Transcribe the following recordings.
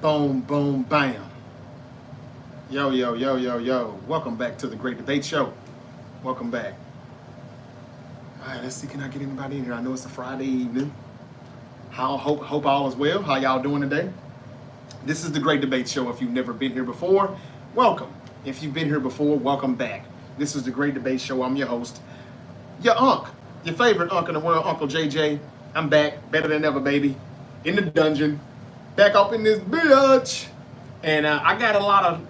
Boom, boom, bam. Yo, yo, yo, yo, yo. Welcome back to the Great Debate Show. Welcome back. All right, let's see. Can I get anybody in here? I know it's a Friday evening. Hope all is well. How y'all doing today? This is the Great Debate Show. If you've never been here before, welcome. If you've been here before, welcome back. This is the Great Debate Show. I'm your host, your unk, your favorite unk in the world, Uncle JJ. I'm back, better than ever, baby. In the dungeon, back up in this bitch. And I got a lot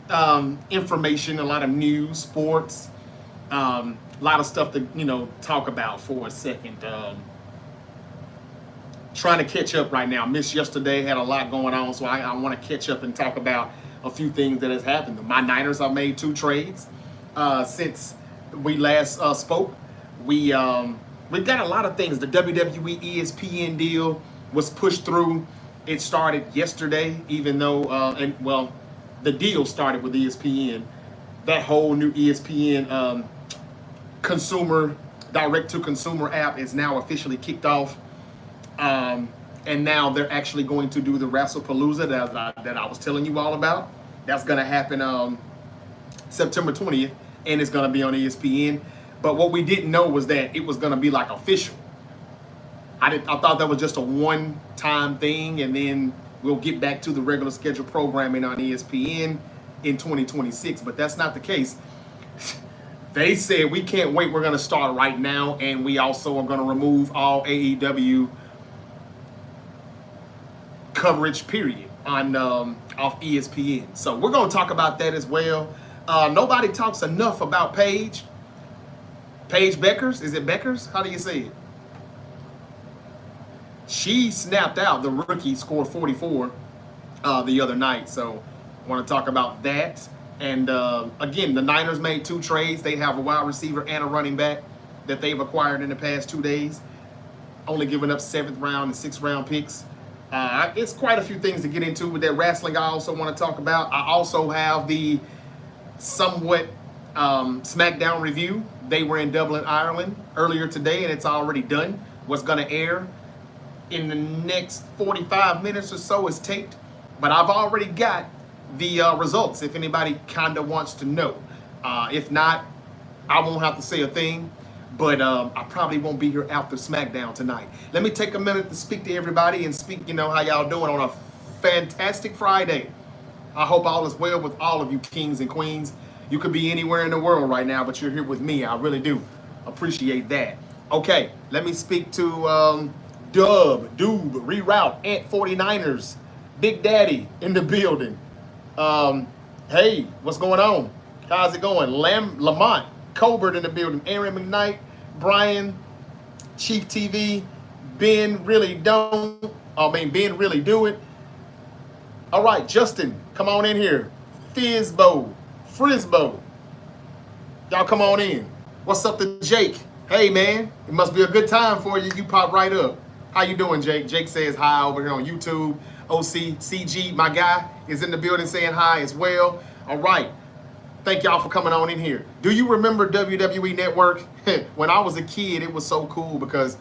of information, a lot of news, sports, a lot of stuff to talk about for a second. Trying to catch up right now. Missed yesterday, had a lot going on, so I want to catch up and talk about a few things that has happened. My Niners have made 2 trades since we last spoke. We've got a lot of things. The WWE ESPN deal was pushed through. It started yesterday, even though the deal started with ESPN. That whole new ESPN consumer direct-to-consumer app is now officially kicked off. And now they're actually going to do the Wrestlepalooza that I was telling you all about. That's going to happen September 20th, and it's going to be on ESPN. But what we didn't know was that it was going to be like official. I thought that was just a one-time thing, and then we'll get back to the regular scheduled programming on ESPN in 2026. But that's not the case. They said we can't wait. We're going to start right now, and we also are going to remove all AEW coverage period on off ESPN. So we're going to talk about that as well. Nobody talks enough about Paige Beckers. Is it Beckers? How do you say it? She snapped out. The rookie scored 44 the other night. So I want to talk about that. And again, the Niners made 2 trades. They have a wide receiver and a running back that they've acquired in the past 2 days, only giving up 7th round and 6th round picks. It's quite a few things to get into with that wrestling I also want to talk about. I also have the somewhat SmackDown review. They were in Dublin, Ireland earlier today, and it's already done. What's going to air in the next 45 minutes or so is taped. But I've already got the results if anybody kind of wants to know. If not, I won't have to say a thing. But I probably won't be here after SmackDown tonight. Let me take a minute to speak to everybody and speak, how y'all doing on a fantastic Friday. I hope all is well with all of you kings and queens. You could be anywhere in the world right now, but you're here with me. I really do appreciate that. Okay, let me speak to Doob, Reroute, Ant 49ers, Big Daddy in the building. Hey, what's going on? How's it going? Lamont Colbert in the building. Aaron McKnight, Brian, Chief TV, Ben Really Do It. All right, Justin, come on in here. Frisbo. Y'all come on in. What's up to Jake? Hey, man, it must be a good time for you. You pop right up. How you doing, Jake? Jake says hi over here on YouTube. OC, CG, my guy, is in the building saying hi as well. All right. Thank y'all for coming on in here. Do you remember WWE Network? When I was a kid, it was so cool because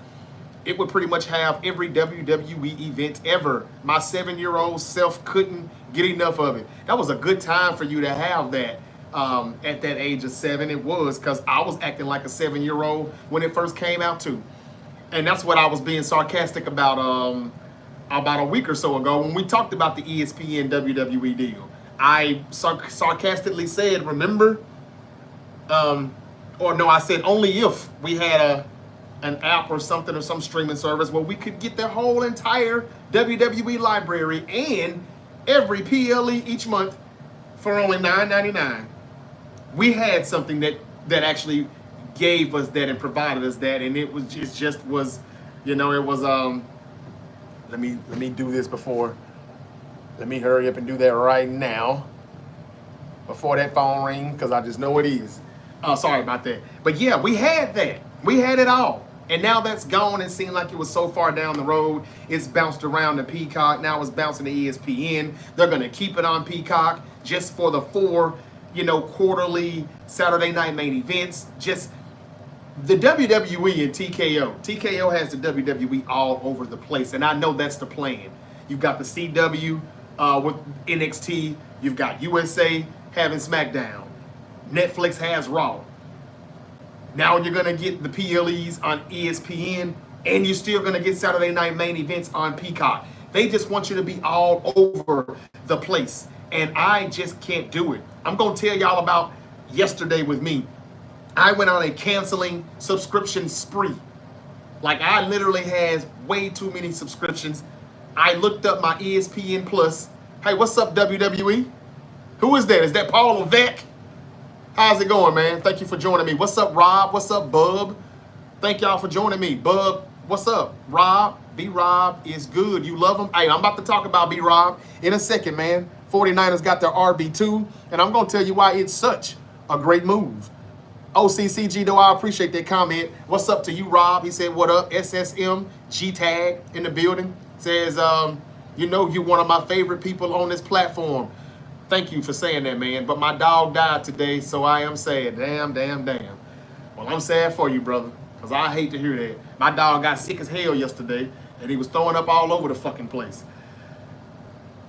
it would pretty much have every WWE event ever. My 7-year-old self couldn't get enough of it. That was a good time for you to have that at that age of 7. It was, because I was acting like a 7-year-old when it first came out too. And that's what I was being sarcastic about a week or so ago when we talked about the ESPN WWE deal. I sarcastically said, remember? I said only if we had an app or something or some streaming service where we could get the whole entire WWE library and every PLE each month for only $9.99. We had something that actually gave us that and provided us that, and it just was, let me do this before. Let me hurry up and do that right now before that phone rings, because I just know it is. Sorry about that. But yeah, we had that. We had it all. And now that's gone. It seemed like it was so far down the road. It's bounced around to Peacock. Now it's bouncing to ESPN. They're going to keep it on Peacock just for the 4, quarterly Saturday night main events. Just the WWE and TKO. TKO has the WWE all over the place. And I know that's the plan. You've got the CW with NXT. You've got USA having SmackDown. Netflix has Raw. Now you're going to get the PLEs on ESPN, and you're still going to get Saturday Night Main Events on Peacock. They just want you to be all over the place, and I just can't do it. I'm going to tell y'all about yesterday with me. I went on a canceling subscription spree. Like, I literally had way too many subscriptions. I looked up my ESPN Plus. Hey, what's up, WWE? Who is that? Is that Paul Levesque? How's it going, man? Thank you for joining me. What's up, Rob? What's up, Bub? Thank y'all for joining me. Bub, what's up? Rob, B-Rob is good. You love him? Hey, I'm about to talk about B-Rob in a second, man. 49ers got their RB2, and I'm going to tell you why it's such a great move. OCCG, though, I appreciate that comment. What's up to you, Rob? He said, what up? SSM, G-Tag in the building. Says, you know, you're one of my favorite people on this platform. Thank you for saying that, man. But my dog died today, so I am sad. Damn. Well, I'm sad for you, brother, because I hate to hear that. My dog got sick as hell yesterday, and he was throwing up all over the fucking place.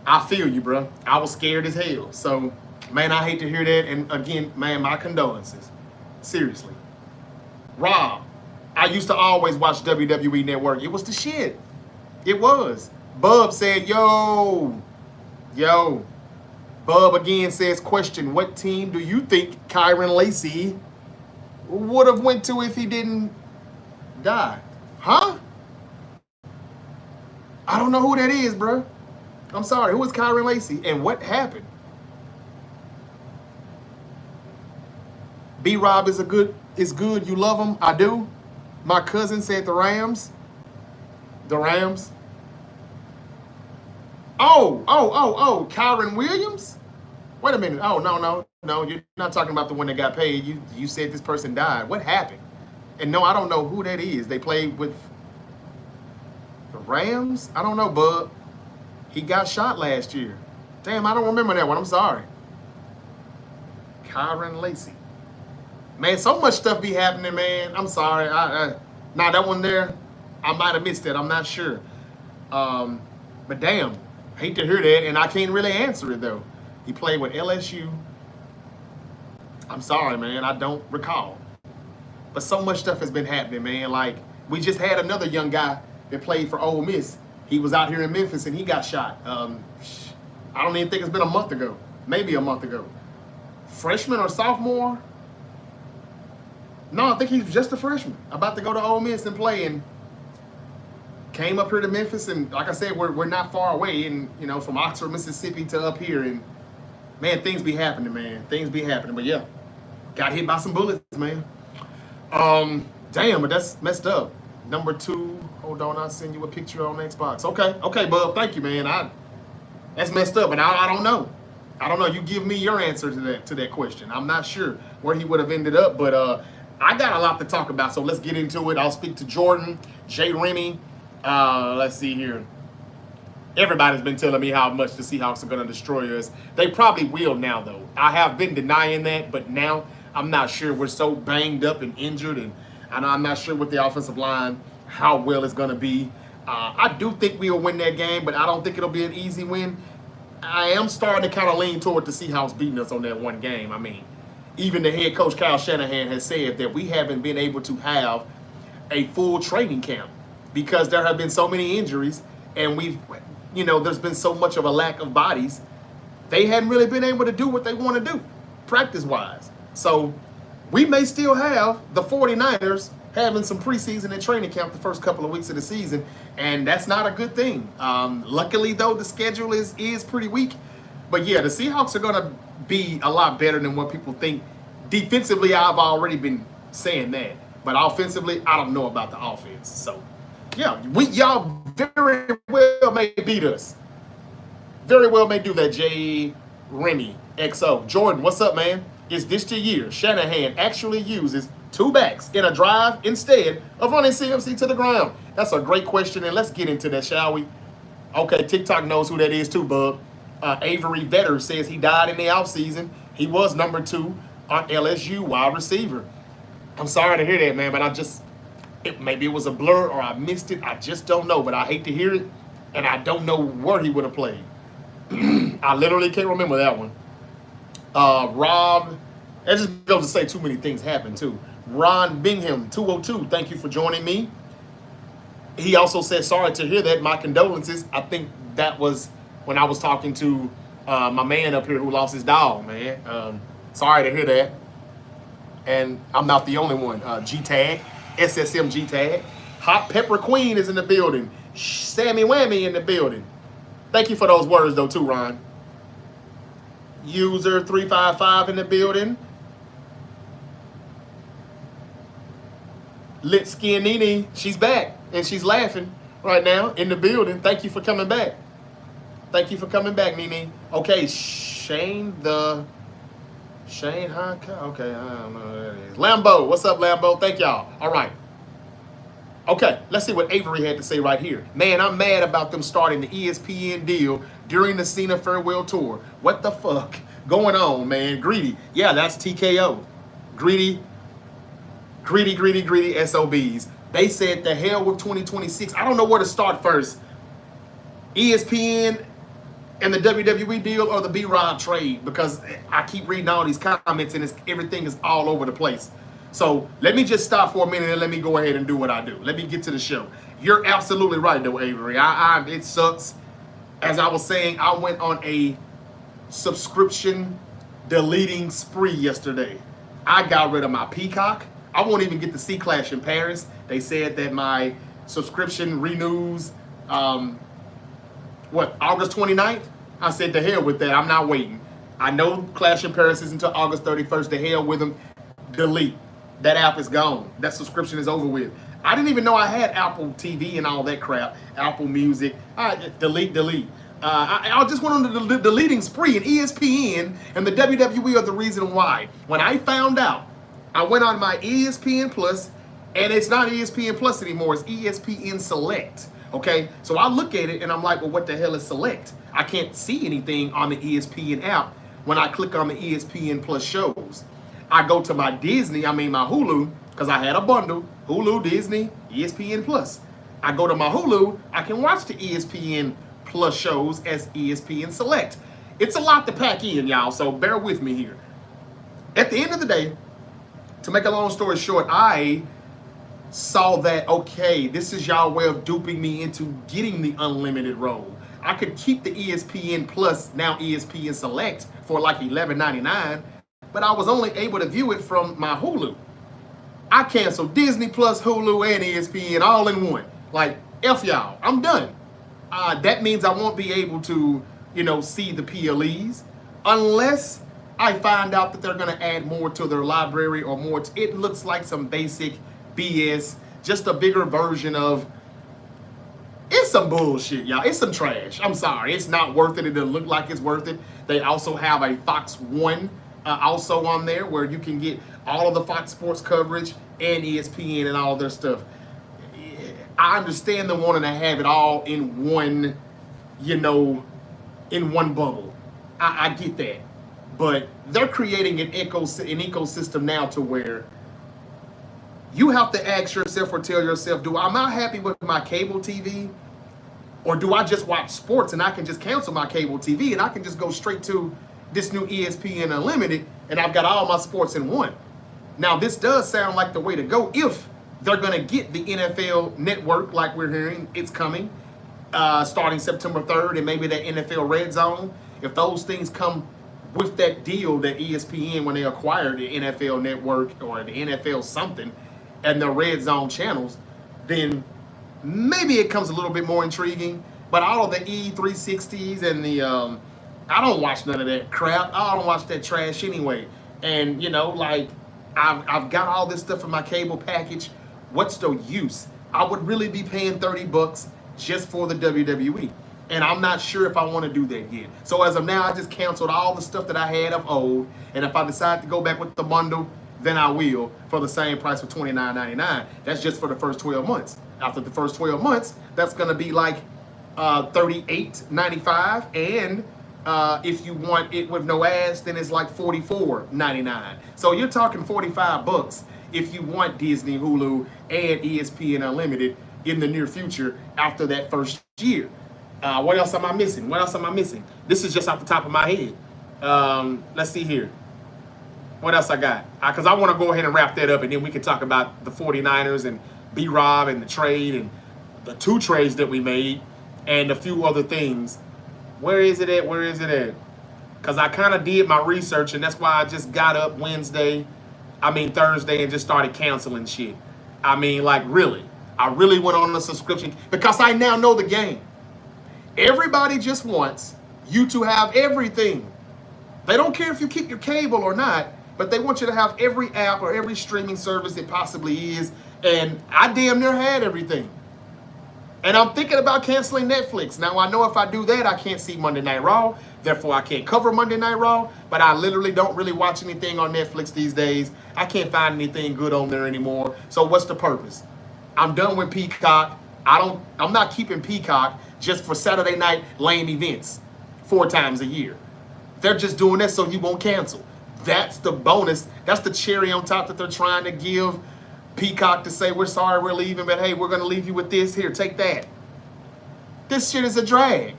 I feel you, bro. I was scared as hell. So, man, I hate to hear that. And again, man, my condolences. Seriously. Rob, I used to always watch WWE Network. It was the shit. It was. Bub said, yo. Bub again says, question, what team do you think Kyron Lacey would have went to if he didn't die? Huh? I don't know who that is, bro. I'm sorry. Who is Kyron Lacey and what happened? B-Rob is good. You love him. I do. My cousin said the Rams. The Rams. Oh, Kyron Williams? Wait a minute. Oh, no. You're not talking about the one that got paid. You said this person died. What happened? And no, I don't know who that is. They played with the Rams? I don't know, bud. He got shot last year. Damn, I don't remember that one. I'm sorry. Kyron Lacey. Man, so much stuff be happening, man. I'm sorry. Nah, that one there, I might have missed it. I'm not sure. But damn, hate to hear that, and I can't really answer it, though. He played with LSU. I'm sorry, man. I don't recall. But so much stuff has been happening, man. Like, we just had another young guy that played for Ole Miss. He was out here in Memphis, and he got shot. I don't even think it's been a month ago. Maybe a month ago. Freshman or sophomore? No, I think he's just a freshman. About to go to Ole Miss and play, and came up here to Memphis, and like I said, we're not far away, and you know, from Oxford, Mississippi to up here, and man, things be happening, man. Things be happening, but yeah, got hit by some bullets, man. Damn, but that's messed up. Number 2, hold on, I'll send you a picture on Xbox. Okay, bub, thank you, man. That's messed up, and I don't know. I don't know. You give me your answer to that question. I'm not sure where he would have ended up, but I got a lot to talk about, so let's get into it. I'll speak to Jordan, Jay Remy. Let's see here. Everybody's been telling me how much the Seahawks are going to destroy us. They probably will now, though. I have been denying that, but now I'm not sure. We're so banged up and injured, and I'm not sure with the offensive line how well it's going to be. I do think we'll win that game, but I don't think it'll be an easy win. I am starting to kind of lean toward the Seahawks beating us on that one game. I mean, even the head coach, Kyle Shanahan, has said that we haven't been able to have a full training camp because there have been so many injuries, and there's been so much of a lack of bodies. They hadn't really been able to do what they want to do practice-wise. So we may still have the 49ers having some preseason and training camp the first couple of weeks of the season, and that's not a good thing. Luckily, though, the schedule is pretty weak. But yeah, the Seahawks are going to be a lot better than what people think. Defensively, I've already been saying that. But offensively, I don't know about the offense. So, yeah, y'all very well may beat us. Very well may do that, J. Remy, XO. Jordan, what's up, man? Is this the year Shanahan actually uses 2 backs in a drive instead of running CMC to the ground? That's a great question, and let's get into that, shall we? Okay, TikTok knows who that is too, bub. Avery Vetter says he died in the offseason. He was number 2 on LSU wide receiver. I'm sorry to hear that, man, but maybe it was a blur or I missed it. I just don't know, but I hate to hear it. and I don't know where he would have played. I literally can't remember that one. Rob, that just goes to say too many things happened too. Ron Bingham, 202, thank you for joining me. He also said, sorry to hear that. My condolences. I think that was when I was talking to my man up here who lost his dog, man. Sorry to hear that. And I'm not the only one. G-Tag, SSM G-Tag. Hot Pepper Queen is in the building. Sammy Whammy in the building. Thank you for those words, though, too, Ron. User 355 in the building. Lit Skin Nene, she's back. And she's laughing right now in the building. Thank you for coming back. Thank you for coming back, Nene. Okay, Shane Hancock. Okay, I don't know who that is. Lambo, what's up, Lambo? Thank y'all. All right. Okay, let's see what Avery had to say right here. Man, I'm mad about them starting the ESPN deal during the Cena Farewell Tour. What the fuck going on, man? Greedy. Yeah, that's TKO. Greedy SOBs. They said the hell with 2026. I don't know where to start first. ESPN and the WWE deal or the B-Rod trade, because I keep reading all these comments and everything is all over the place. So let me just stop for a minute and let me go ahead and do what I do. Let me get to the show. You're absolutely right, though, Avery. It sucks. As I was saying, I went on a subscription deleting spree yesterday. I got rid of my Peacock. I won't even get to see Clash in Paris. They said that my subscription renews, August 29th? I said, to hell with that. I'm not waiting. I know Clash in Paris is until August 31st. To hell with them. Delete. That app is gone. That subscription is over with. I didn't even know I had Apple TV and all that crap. Apple Music. Delete. I just went on the deleting spree, and ESPN and the WWE are the reason why. When I found out, I went on my ESPN Plus, and it's not ESPN Plus anymore. It's ESPN Select. Okay? So I look at it, and I'm like, well, what the hell is Select? I can't see anything on the ESPN app when I click on the ESPN Plus shows. I go to my my Hulu, because I had a bundle, Hulu, Disney, ESPN Plus. I go to my Hulu, I can watch the ESPN Plus shows as ESPN Select. It's a lot to pack in, y'all, so bear with me here. At the end of the day, to make a long story short, I saw that, okay, this is y'all way of duping me into getting the unlimited role. I could keep the ESPN Plus, now ESPN Select, for like $11.99, but I was only able to view it from my Hulu. I canceled Disney Plus, Hulu, and ESPN all in one. Like, F y'all, I'm done. That means I won't be able to, see the PLEs unless I find out that they're going to add more to their library or more. It looks like some basic BS, just a bigger version of. It's some bullshit, y'all. It's some trash. I'm sorry. It's not worth it. It doesn't look like it's worth it. They also have a Fox One also on there where you can get all of the Fox Sports coverage and ESPN and all their stuff. I understand them wanting to have it all in one, in one bubble. I get that. But they're creating an ecosystem now to where you have to ask yourself or tell yourself, am I happy with my cable TV? Or do I just watch sports and I can just cancel my cable TV and I can just go straight to this new ESPN Unlimited and I've got all my sports in one? Now, this does sound like the way to go if they're going to get the NFL Network like we're hearing it's coming starting September 3rd and maybe that NFL Red Zone. If those things come with that deal that ESPN, when they acquired the NFL Network or the NFL something and the Red Zone channels, then maybe it comes a little bit more intriguing. But all of the E360s and the, I don't watch none of that crap. I don't watch that trash anyway. And, I've got all this stuff in my cable package. What's the use? I would really be paying $30 just for the WWE. And I'm not sure if I want to do that yet. So as of now, I just canceled all the stuff that I had of old. And if I decide to go back with the bundle, then I will for the same price of $29.99. That's just for the first 12 months. After the first 12 months, that's going to be like $38.95. And if you want it with no ads, then it's like $44.99. So you're talking $45 if you want Disney, Hulu, and ESPN Unlimited in the near future after that first year. What else am I missing? What else am I missing? This is just off the top of my head. Let's see here. What else I got? Because I want to go ahead and wrap that up, and then we can talk about the 49ers and B-Rob and the trade and the 2 trades that we made and a few other things. Where is it at? Where is it at? Because I kind of did my research, and that's why I just got up Thursday, and just started canceling shit. Really. I really went on a subscription because I now know the game. Everybody just wants you to have everything. They don't care if you keep your cable or not, but they want you to have every app or every streaming service it possibly is. And I damn near had everything. And I'm thinking about canceling Netflix. Now, I know if I do that, I can't see Monday Night Raw. Therefore, I can't cover Monday Night Raw. But I literally don't really watch anything on Netflix these days. I can't find anything good on there anymore. So what's the purpose? I'm done with Peacock. I'm not keeping Peacock just for Saturday night lame events 4 times a year. They're just doing that so you won't cancel. That's the bonus. That's the cherry on top that they're trying to give Peacock to say, we're sorry we're leaving, but hey, we're going to leave you with this. Here, take that. This shit is a drag.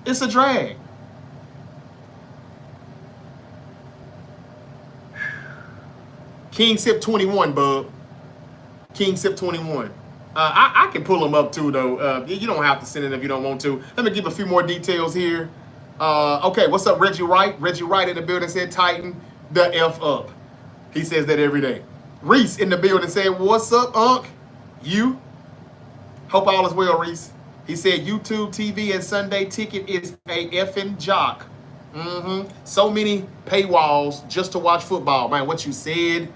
It's a drag. King Sip 21, bub. King Sip 21. I can pull them up too, though. You don't have to send it if you don't want to. Let me give a few more details here. Okay, what's up, Reggie Wright? Reggie Wright in the building said, tighten the F up. He says that every day. Reese in the building said, what's up, Unc? You? Hope all is well, Reese. He said, YouTube TV and Sunday Ticket is a effing jock. So many paywalls just to watch football. Man, what you said.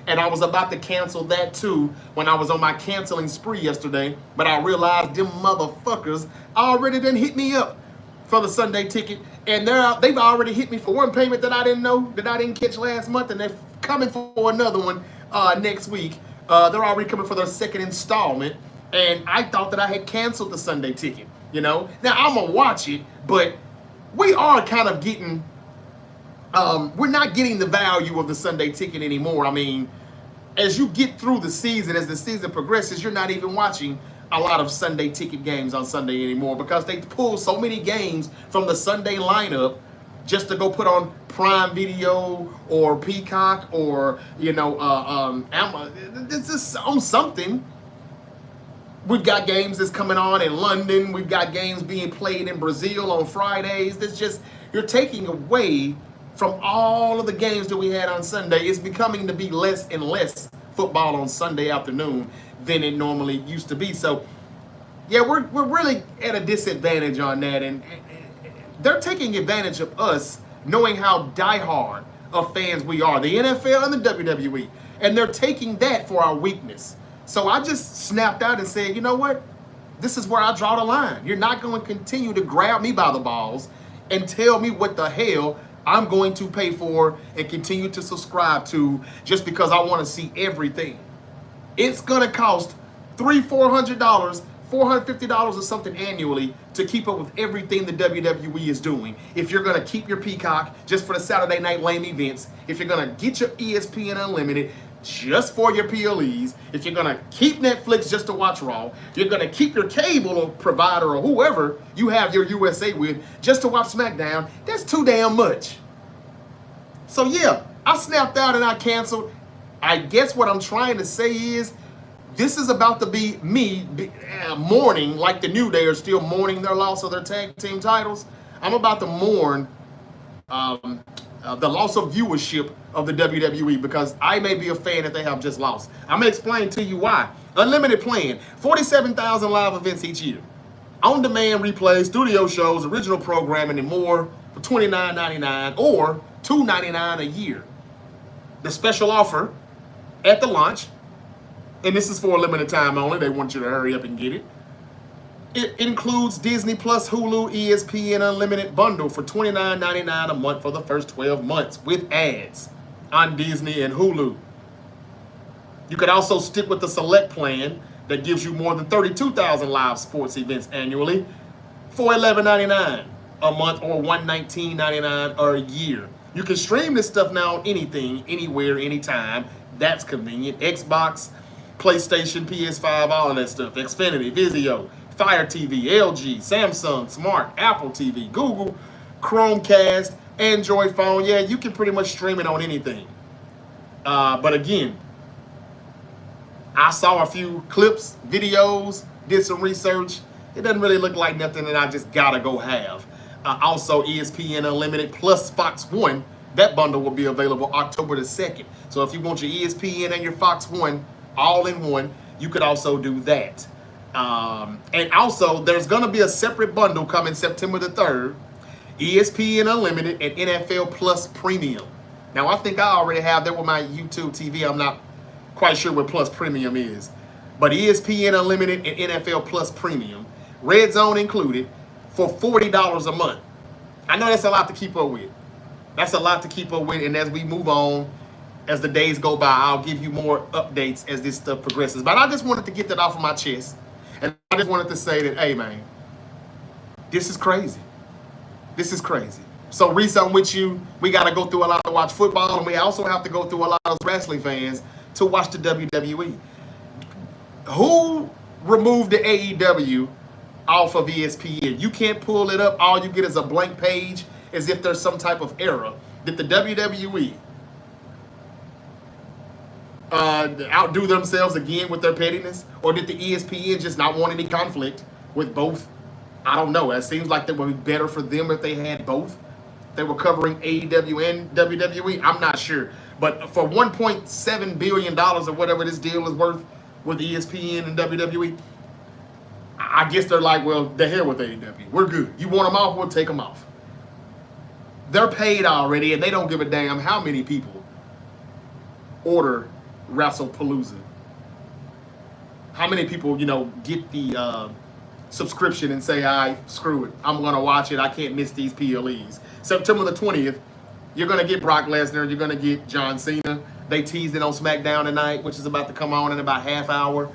And I was about to cancel that too when I was on my canceling spree yesterday. But I realized them motherfuckers already done hit me up for the Sunday Ticket. And they've already hit me for one payment that I didn't know, that I didn't catch last month. And they're coming for another one next week. They're already coming for their second installment. And I thought that I had canceled the Sunday Ticket, you know. Now, I'm going to watch it, but we are kind of getting, we're not getting the value of the Sunday Ticket anymore. I mean, as you get through the season, as the season progresses, you're not even watching a lot of Sunday Ticket games on Sunday anymore because they pull so many games from the Sunday lineup just to go put on Prime Video or Peacock or, you know, this is on something. We've got games that's coming on in London. We've got games being played in Brazil on Fridays. That's just, you're taking away from all of the games that we had on Sunday. It's becoming to be less and less football on Sunday afternoon than it normally used to be. So, yeah, we're really at a disadvantage on that. And they're taking advantage of us knowing how diehard of fans we are, the NFL and the WWE. And they're taking that for our weakness. So I just snapped out and said, you know what? This is where I draw the line. You're not going to continue to grab me by the balls and tell me what the hell I'm going to pay for and continue to subscribe to just because I want to see everything. It's going to cost $300, $400, $450 or something annually to keep up with everything the WWE is doing. If you're going to keep your Peacock just for the Saturday night lame events, if you're going to get your ESPN Unlimited just for your PLEs, if you're going to keep Netflix just to watch Raw, you're going to keep your cable or provider or whoever you have your USA with just to watch SmackDown, that's too damn much. So yeah, I snapped out and I canceled. I guess what I'm trying to say is this is about to be me mourning like the New Day are still mourning their loss of their tag team titles. I'm about to mourn the loss of viewership of the WWE because I may be a fan that they have just lost. I'm going to explain to you why. Unlimited plan, 47,000 live events each year. On-demand replays, studio shows, original programming, and more for $29.99 or $2.99 a year. The special offer at the launch, and this is for a limited time only. They want you to hurry up and get it. It includes Disney Plus, Hulu, ESPN Unlimited bundle for $29.99 a month for the first 12 months with ads on Disney and Hulu. You could also stick with the select plan that gives you more than 32,000 live sports events annually for $11.99 a month or $119.99 a year. You can stream this stuff now on anything, anywhere, anytime. That's convenient. Xbox, PlayStation, PS5, all of that stuff. Xfinity, Vizio, Fire TV, LG, Samsung, Smart, Apple TV, Google, Chromecast, Android phone. Yeah, you can pretty much stream it on anything. But again, I saw a few clips, videos, did some research. It doesn't really look like nothing that I just gotta go have. Also, ESPN Unlimited plus Fox One. That bundle will be available October the 2nd. So if you want your ESPN and your Fox One all in one, you could also do that. And also, there's going to be a separate bundle coming September the 3rd. ESPN Unlimited and NFL Plus Premium. Now, I think I already have that with my YouTube TV. I'm not quite sure what Plus Premium is. But ESPN Unlimited and NFL Plus Premium, Red Zone included, for $40 a month. I know that's a lot to keep up with. That's a lot to keep up with, and as we move on, as the days go by, I'll give you more updates as this stuff progresses. But I just wanted to get that off of my chest, and I just wanted to say that, hey, man, this is crazy. This is crazy. So, Reese, I'm with you. We got to go through a lot to watch football, and we also have to go through a lot of wrestling fans to watch the WWE. Who removed the AEW off of ESPN? You can't pull it up. All you get is a blank page, as if there's some type of error. Did the WWE outdo themselves again with their pettiness? Or did the ESPN just not want any conflict with both? I don't know. It seems like it would be better for them if they had both. They were covering AEW and WWE. I'm not sure. But for $1.7 billion or whatever this deal is worth with ESPN and WWE, I guess they're like, well, the hell with AEW. We're good. You want them off? We'll take them off. They're paid already, and they don't give a damn how many people order WrestlePalooza. How many people, get the subscription and say, screw it. I'm going to watch it. I can't miss these PLEs. September the 20th, you're going to get Brock Lesnar. You're going to get John Cena. They teased it on SmackDown tonight, which is about to come on in about half hour.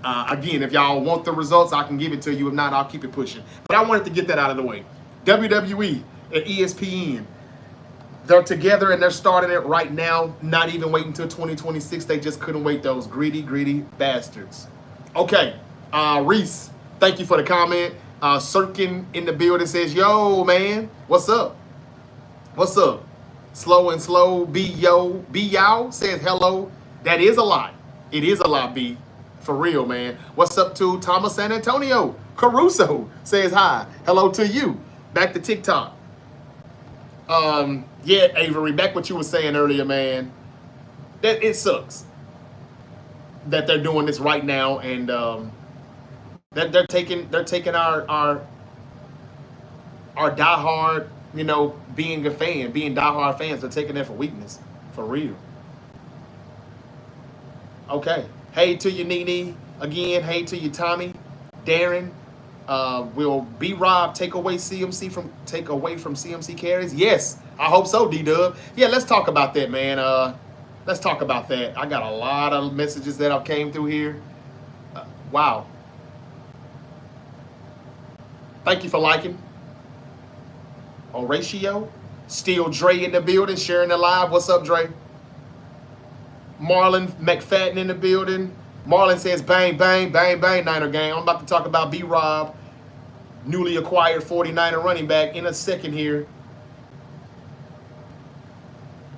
Again, if y'all want the results, I can give it to you. If not, I'll keep it pushing. But I wanted to get that out of the way. WWE and ESPN, they're together and they're starting it right now, not even waiting until 2026. They just couldn't wait, those greedy bastards. Okay, Reese, thank you for the comment. Sirkin in the building says, yo, man, what's up? What's up? Slow and slow, B y'all says hello. That is a lot. It is a lot, B. For real, man. What's up to Thomas San Antonio? Caruso says hi. Hello to you. Back to TikTok. Yeah, Avery, back what you were saying earlier, man. That it sucks that they're doing this right now, and that they're taking our diehard, being a fan, being diehard fans. They're taking that for weakness, for real. Okay. Hey to you, Nene. Again, hey to you, Tommy, Darren. Will B-Rob take away from CMC carries? Yes, I hope so, D-Dub. Yeah, let's talk about that, man. Let's talk about that. I got a lot of messages that have came through here. Wow. Thank you for liking. Horatio. Still Dre in the building, sharing the live. What's up, Dre? Marlon McFadden in the building. Marlon says, bang, bang, bang, bang, Niner gang. I'm about to talk about B-Rob, newly acquired 49er running back, in a second here.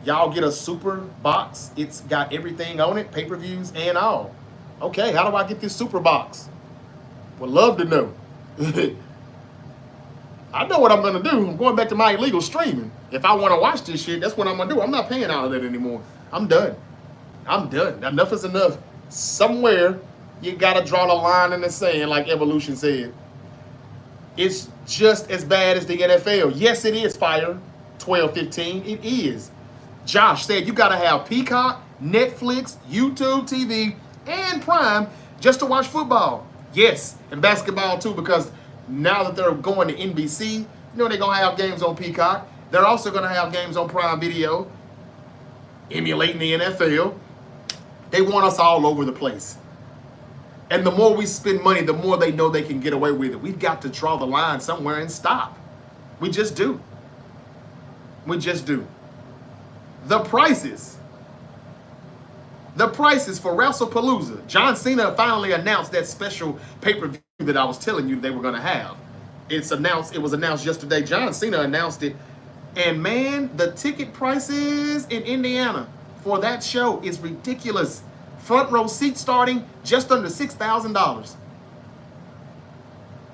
Y'all get a super box. It's got everything on it, pay-per-views and all. Okay, how do I get this super box? Would love to know. I know what I'm going to do. I'm going back to my illegal streaming. If I want to watch this shit, that's what I'm going to do. I'm not paying all of that anymore. I'm done. Enough is enough. Somewhere, you got to draw the line in the sand, like Evolution said. It's just as bad as the NFL. Yes, it is, Fire 1215. It is. Josh said you got to have Peacock, Netflix, YouTube TV, and Prime just to watch football. Yes, and basketball too, because now that they're going to NBC, they're going to have games on Peacock. They're also going to have games on Prime Video, emulating the NFL. They want us all over the place. And the more we spend money, the more they know they can get away with it. We've got to draw the line somewhere and stop. We just do. We just do. The prices The prices for WrestlePalooza. John Cena finally announced that special pay-per-view that I was telling you they were going to have. It's announced. It was announced yesterday. John Cena announced it. And man, the ticket prices in Indiana for that show is ridiculous. Front row seats starting just under $6,000.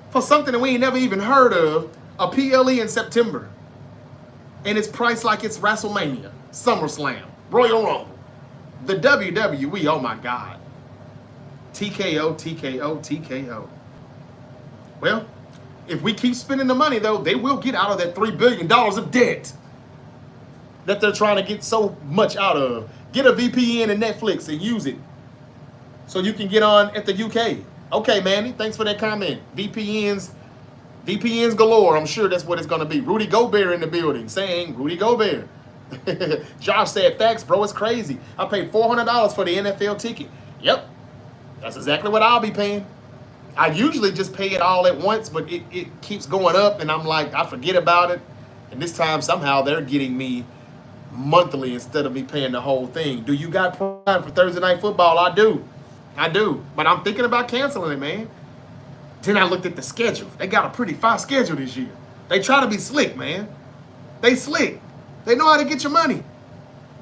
For something that we ain't never even heard of, a PLE in September. And it's priced like it's WrestleMania, SummerSlam, Royal Rumble. The WWE, oh my God. TKO, TKO, TKO. Well, if we keep spending the money, though, they will get out of that $3 billion of debt that they're trying to get so much out of. Get a VPN and Netflix and use it so you can get on at the UK. Okay, Manny, thanks for that comment. VPNs galore. I'm sure that's what it's going to be. Rudy Gobert in the building saying, Rudy Gobert. Josh said, facts, bro, it's crazy. I paid $400 for the NFL ticket. Yep, that's exactly what I'll be paying. I usually just pay it all at once, but it keeps going up, and I'm like, I forget about it. And this time, somehow, they're getting me monthly instead of me paying the whole thing. Do you got Prime for Thursday Night Football? I do. But I'm thinking about canceling it, man. Then I looked at the schedule. They got a pretty fast schedule this year. They try to be slick, man. They slick. They know how to get your money.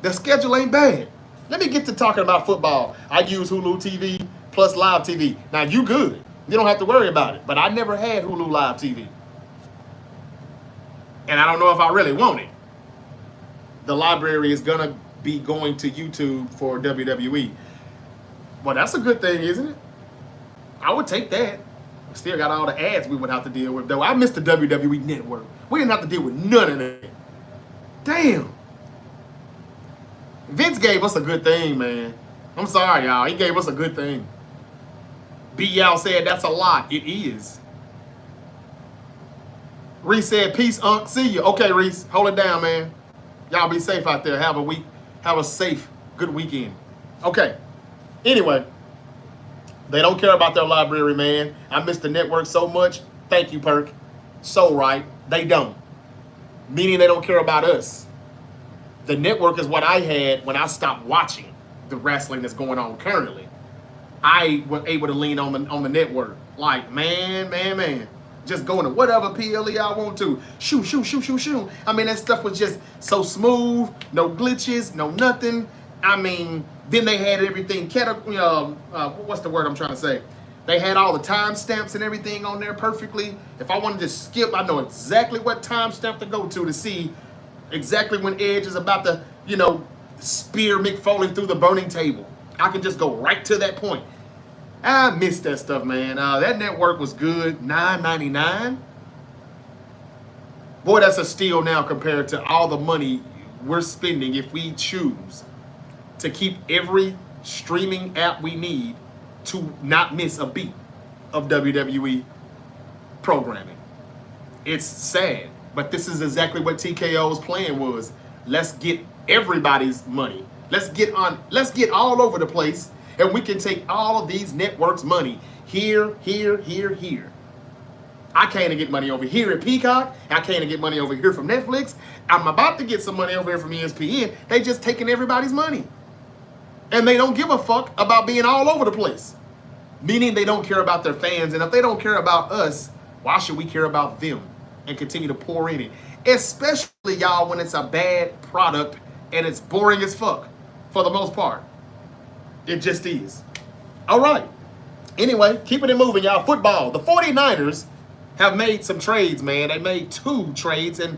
The schedule ain't bad. Let me get to talking about football. I use Hulu TV plus Live TV. Now, you good. You don't have to worry about it. But I never had Hulu Live TV. And I don't know if I really want it. The library is going to be going to YouTube for WWE. Well, that's a good thing, isn't it? I would take that. Still got all the ads we would have to deal with, though. I missed the WWE Network. We didn't have to deal with none of that. Damn. Vince gave us a good thing, man. I'm sorry, y'all. He gave us a good thing. B. Y'all said that's a lot. It is. Reese said, peace, Unc. See you. Okay, Reese. Hold it down, man. Y'all be safe out there. Have a safe, good weekend. Okay. Anyway, they don't care about their library, man. I miss the network so much. Thank you, Perk. So right. They don't. Meaning they don't care about us. The network is what I had when I stopped watching the wrestling that's going on currently. I was able to lean on the network. Like, man. Just going to whatever PLE I want to. Shoot. I mean, that stuff was just so smooth. No glitches, no nothing. I mean, then they had everything, what's the word I'm trying to say? They had all the timestamps and everything on there perfectly. If I wanted to skip, I know exactly what timestamp to go to see exactly when Edge is about to, spear Mick Foley through the burning table. I can just go right to that point. I missed that stuff, man. That network was good. $9.99. Boy, that's a steal now compared to all the money we're spending if we choose to keep every streaming app we need to not miss a beat of WWE programming. It's sad, but this is exactly what TKO's plan was. Let's get everybody's money. Let's get all over the place, and we can take all of these networks' money here. I can't get money over here at Peacock. I can't get money over here from Netflix. I'm about to get some money over here from ESPN. They just taking everybody's money. And they don't give a fuck about being all over the place. Meaning they don't care about their fans. And if they don't care about us, why should we care about them and continue to pour in it? Especially, y'all, when it's a bad product and it's boring as fuck for the most part. It just is. All right. Anyway, keeping it moving, y'all. Football. The 49ers have made some trades, man. They made 2 trades, and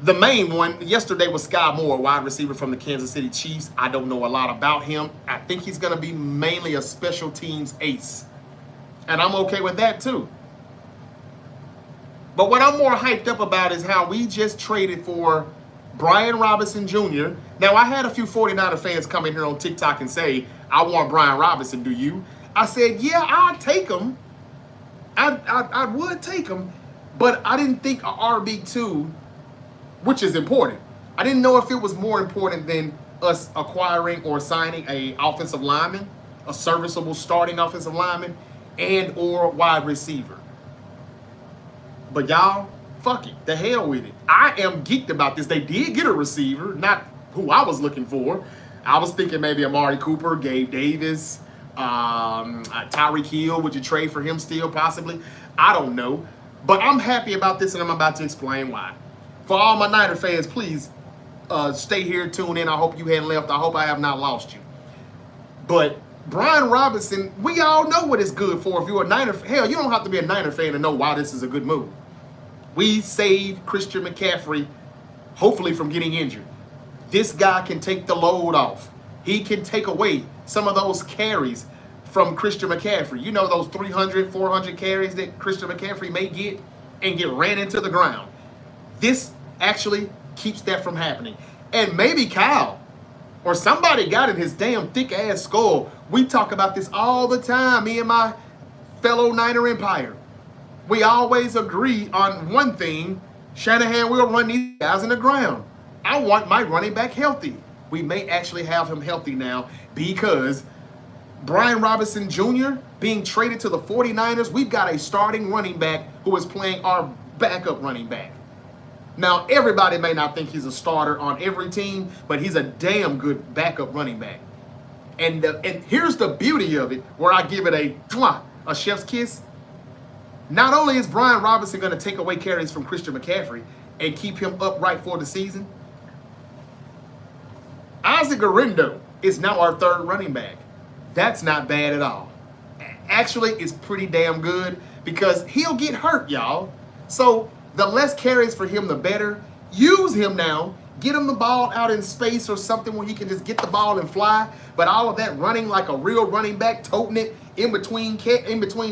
the main one yesterday was Sky Moore, wide receiver from the Kansas City Chiefs. I don't know a lot about him. I think he's going to be mainly a special teams ace. And I'm okay with that too. But what I'm more hyped up about is how we just traded for Brian Robinson Jr. Now, I had a few 49er fans come in here on TikTok and say, I want Brian Robinson, do you? I said, yeah, I'll take him. I would take him. But I didn't think a RB2, which is important. I didn't know if it was more important than us acquiring or signing a offensive lineman, a serviceable starting offensive lineman, and or wide receiver. But y'all, fuck it. The hell with it. I am geeked about this. They did get a receiver, not who I was looking for. I was thinking maybe Amari Cooper, Gabe Davis, Tyreek Hill. Would you trade for him still, possibly? I don't know. But I'm happy about this, and I'm about to explain why. For all my Niner fans, please stay here, tune in. I hope you hadn't left. I hope I have not lost you. But Brian Robinson, we all know what it's good for. If you're a Niner, hell, you don't have to be a Niner fan to know why this is a good move. We saved Christian McCaffrey, hopefully, from getting injured. This guy can take the load off. He can take away some of those carries from Christian McCaffrey. You know, those 300, 400 carries that Christian McCaffrey may get and get ran into the ground. This actually keeps that from happening. And maybe Kyle or somebody got in his damn thick ass skull. We talk about this all the time, me and my fellow Niner Empire. We always agree on one thing. Shanahan will run these guys in the ground. I want my running back healthy. We may actually have him healthy now because Brian Robinson Jr. being traded to the 49ers, we've got a starting running back who is playing our backup running back. Now, everybody may not think he's a starter on every team, but he's a damn good backup running back. And here's the beauty of it, where I give it a chef's kiss. Not only is Brian Robinson going to take away carries from Christian McCaffrey and keep him upright for the season, Isaac Guerrero is now our third running back. That's not bad at all. Actually, it's pretty damn good because he'll get hurt, y'all. So the less carries for him, the better. Use him now. Get him the ball out in space or something where he can just get the ball and fly. But all of that running like a real running back, toting it in between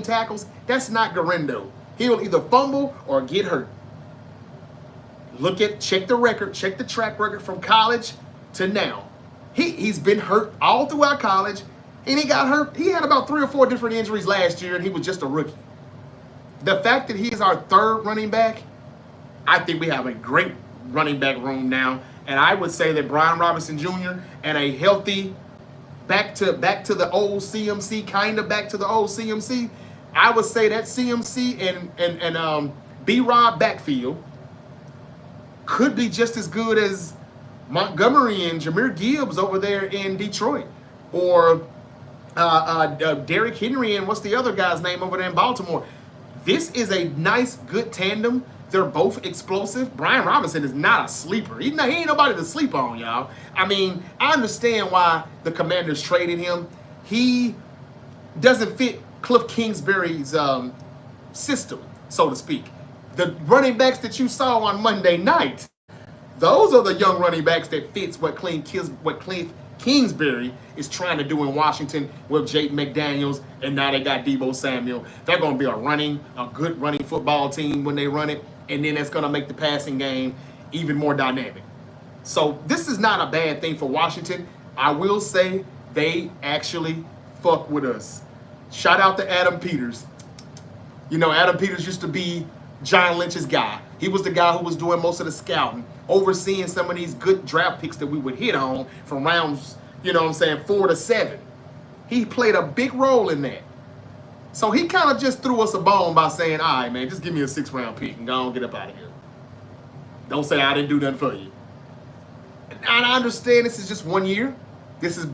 tackles, that's not Guerrero. He'll either fumble or get hurt. Check the record, check the track record from college to now. He's been hurt all throughout college, and he got hurt. He had about 3 or 4 different injuries last year, and he was just a rookie. The fact that he is our third running back, I think we have a great running back room now. And I would say that Brian Robinson Jr. and a healthy back to the old CMC, kind of back to the old CMC, I would say that CMC and B-Rob backfield could be just as good as Montgomery and Jahmyr Gibbs over there in Detroit, or Derrick Henry and what's the other guy's name over there in Baltimore. This is a nice, good tandem. They're both explosive. Brian Robinson is not a sleeper. He ain't nobody to sleep on, y'all. I mean, I understand why the Commanders traded him. He doesn't fit Cliff Kingsbury's system, so to speak. The running backs that you saw on Monday night, those are the young running backs that fits what Cliff Kingsbury is trying to do in Washington with Jake McDaniels, and now they got Deebo Samuel. They're going to be a good running football team when they run it, and then it's going to make the passing game even more dynamic. So this is not a bad thing for Washington. I will say they actually fuck with us. Shout out to Adam Peters. You know, Adam Peters used to be John Lynch's guy. He was the guy who was doing most of the scouting, overseeing some of these good draft picks that we would hit on from rounds, 4 to 7. He played a big role in that. So he kind of just threw us a bone by saying, all right, man, just give me a 6th-round pick and go on, get up out of here. Don't say I didn't do nothing for you. And I understand this is just 1 year. This is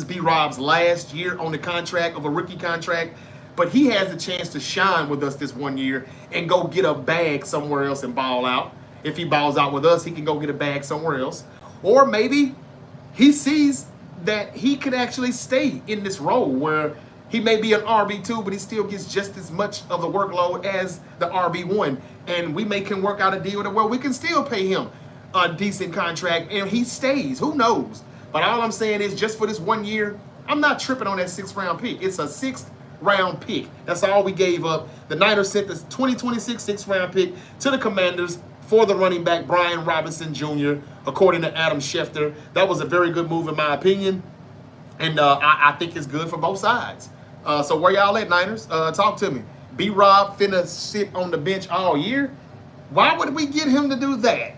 B-Rob's last year on the contract, of a rookie contract. But he has a chance to shine with us this 1 year and go get a bag somewhere else and ball out. If he balls out with us, he can go get a bag somewhere else. Or maybe he sees that he could actually stay in this role where he may be an RB2, but he still gets just as much of the workload as the RB1. And we can work out a deal where we can still pay him a decent contract and he stays. Who knows? But all I'm saying is, just for this 1 year, I'm not tripping on that 6th-round pick. It's a 6th-round pick. That's all we gave up. The Niners sent the 2026 6th-round pick to the Commanders for the running back Brian Robinson Jr., according to Adam Schefter. That was a very good move in my opinion, and I think it's good for both sides. So where y'all at, Niners? Talk to me. B-Rob finna sit on the bench all year? Why would we get him to do that?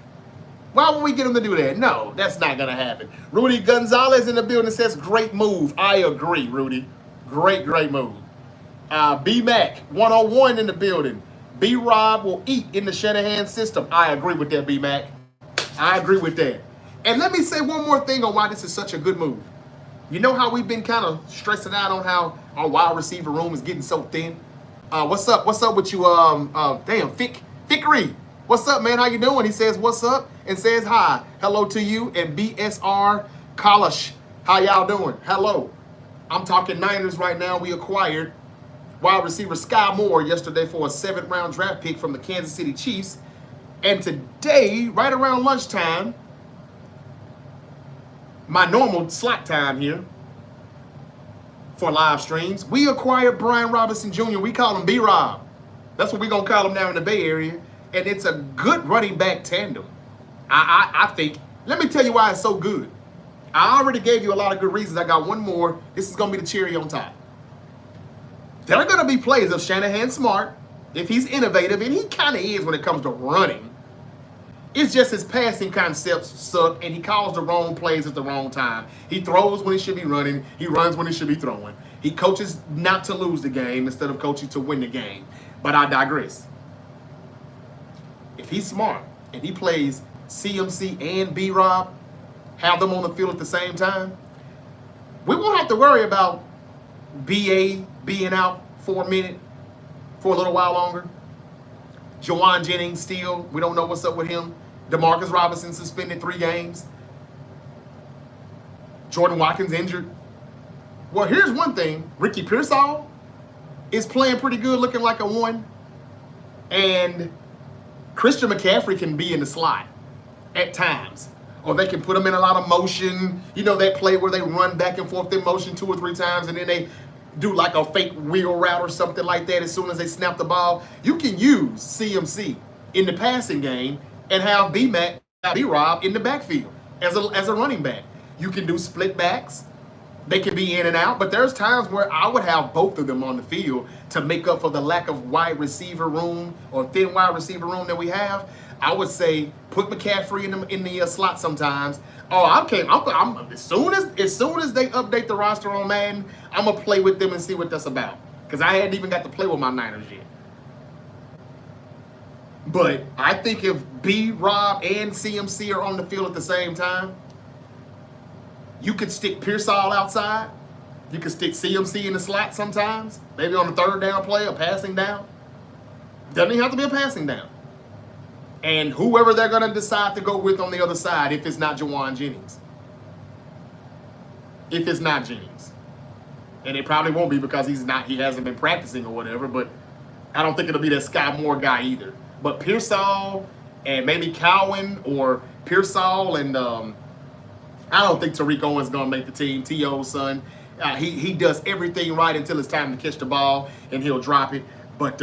Why would we get him to do that? No, that's not going to happen. Rudy Gonzalez in the building says, great move. I agree, Rudy. Great move. B-Mac 101 in the building. B-Rob will eat in the Shanahan system. I agree with that, B-Mac. I agree with that. And let me say one more thing on why this is such a good move. You know how we've been kind of stressing out on how our wide receiver room is getting so thin? What's up? What's up with you? Fickery. What's up, man? How you doing? He says, what's up? And says hi. Hello to you. And BSR Kalash. How y'all doing? Hello. I'm talking Niners right now. We acquired wide receiver Sky Moore yesterday for a 7th-round draft pick from the Kansas City Chiefs. And today, right around lunchtime, my normal slot time here for live streams, we acquired Brian Robinson Jr. We call him B-Rob. That's what we're going to call him now in the Bay Area. And it's a good running back tandem. I think. Let me tell you why it's so good. I already gave you a lot of good reasons. I got one more. This is going to be the cherry on top. There are going to be plays if Shanahan's smart, if he's innovative, and he kind of is when it comes to running. It's just his passing concepts suck, and he calls the wrong plays at the wrong time. He throws when he should be running. He runs when he should be throwing. He coaches not to lose the game instead of coaching to win the game. But I digress. If he's smart and he plays CMC and B-Rob, have them on the field at the same time, we won't have to worry about BA being out for a minute, for a little while longer. Jawan Jennings still, we don't know what's up with him. Demarcus Robinson suspended 3 games. Jordan Watkins injured. Well, here's one thing. Ricky Pearsall is playing pretty good, looking like a 1. And Christian McCaffrey can be in the slot at times. Or they can put him in a lot of motion. You know that play where they run back and forth in motion 2 or 3 times and then they do like a fake wheel route or something like that as soon as they snap the ball. You can use CMC in the passing game and have B-Rob in the backfield as a running back. You can do split backs. They can be in and out, but there's times where I would have both of them on the field to make up for the lack of wide receiver room or thin wide receiver room that we have. I would say put McCaffrey in the slot sometimes. Oh, I'm as soon as they update the roster on Madden, I'm gonna play with them and see what that's about. Because I hadn't even got to play with my Niners yet. But I think if B-Rob and CMC are on the field at the same time, you could stick Pearsall outside. You could stick CMC in the slot sometimes. Maybe on the 3rd down play, a passing down. Doesn't even have to be a passing down. And whoever they're going to decide to go with on the other side, if it's not Jawan Jennings. If it's not Jennings. And it probably won't be because he hasn't been practicing or whatever, but I don't think it'll be that Sky Moore guy either. But Pearsall and maybe Cowan or Pearsall and I don't think Tariq Owen's going to make the team. T.O.'s son. He does everything right until it's time to catch the ball and he'll drop it. But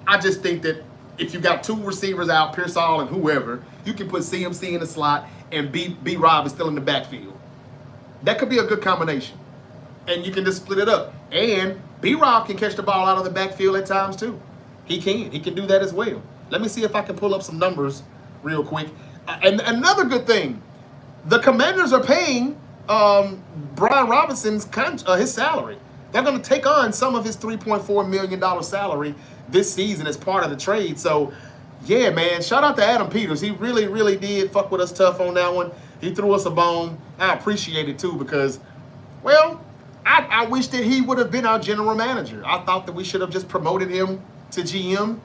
I just think that if you got 2 receivers out, Pearsall and whoever, you can put CMC in the slot and B-Rob is still in the backfield. That could be a good combination. And you can just split it up. And B-Rob can catch the ball out of the backfield at times too. He can do that as well. Let me see if I can pull up some numbers real quick. And another good thing, the Commanders are paying Brian Robinson's his salary. They're going to take on some of his $3.4 million salary this season as part of the trade. So, yeah, man, shout out to Adam Peters. He really, really did fuck with us tough on that one. He threw us a bone. I appreciate it, too, because, well, I wish that he would have been our general manager. I thought that we should have just promoted him to GM.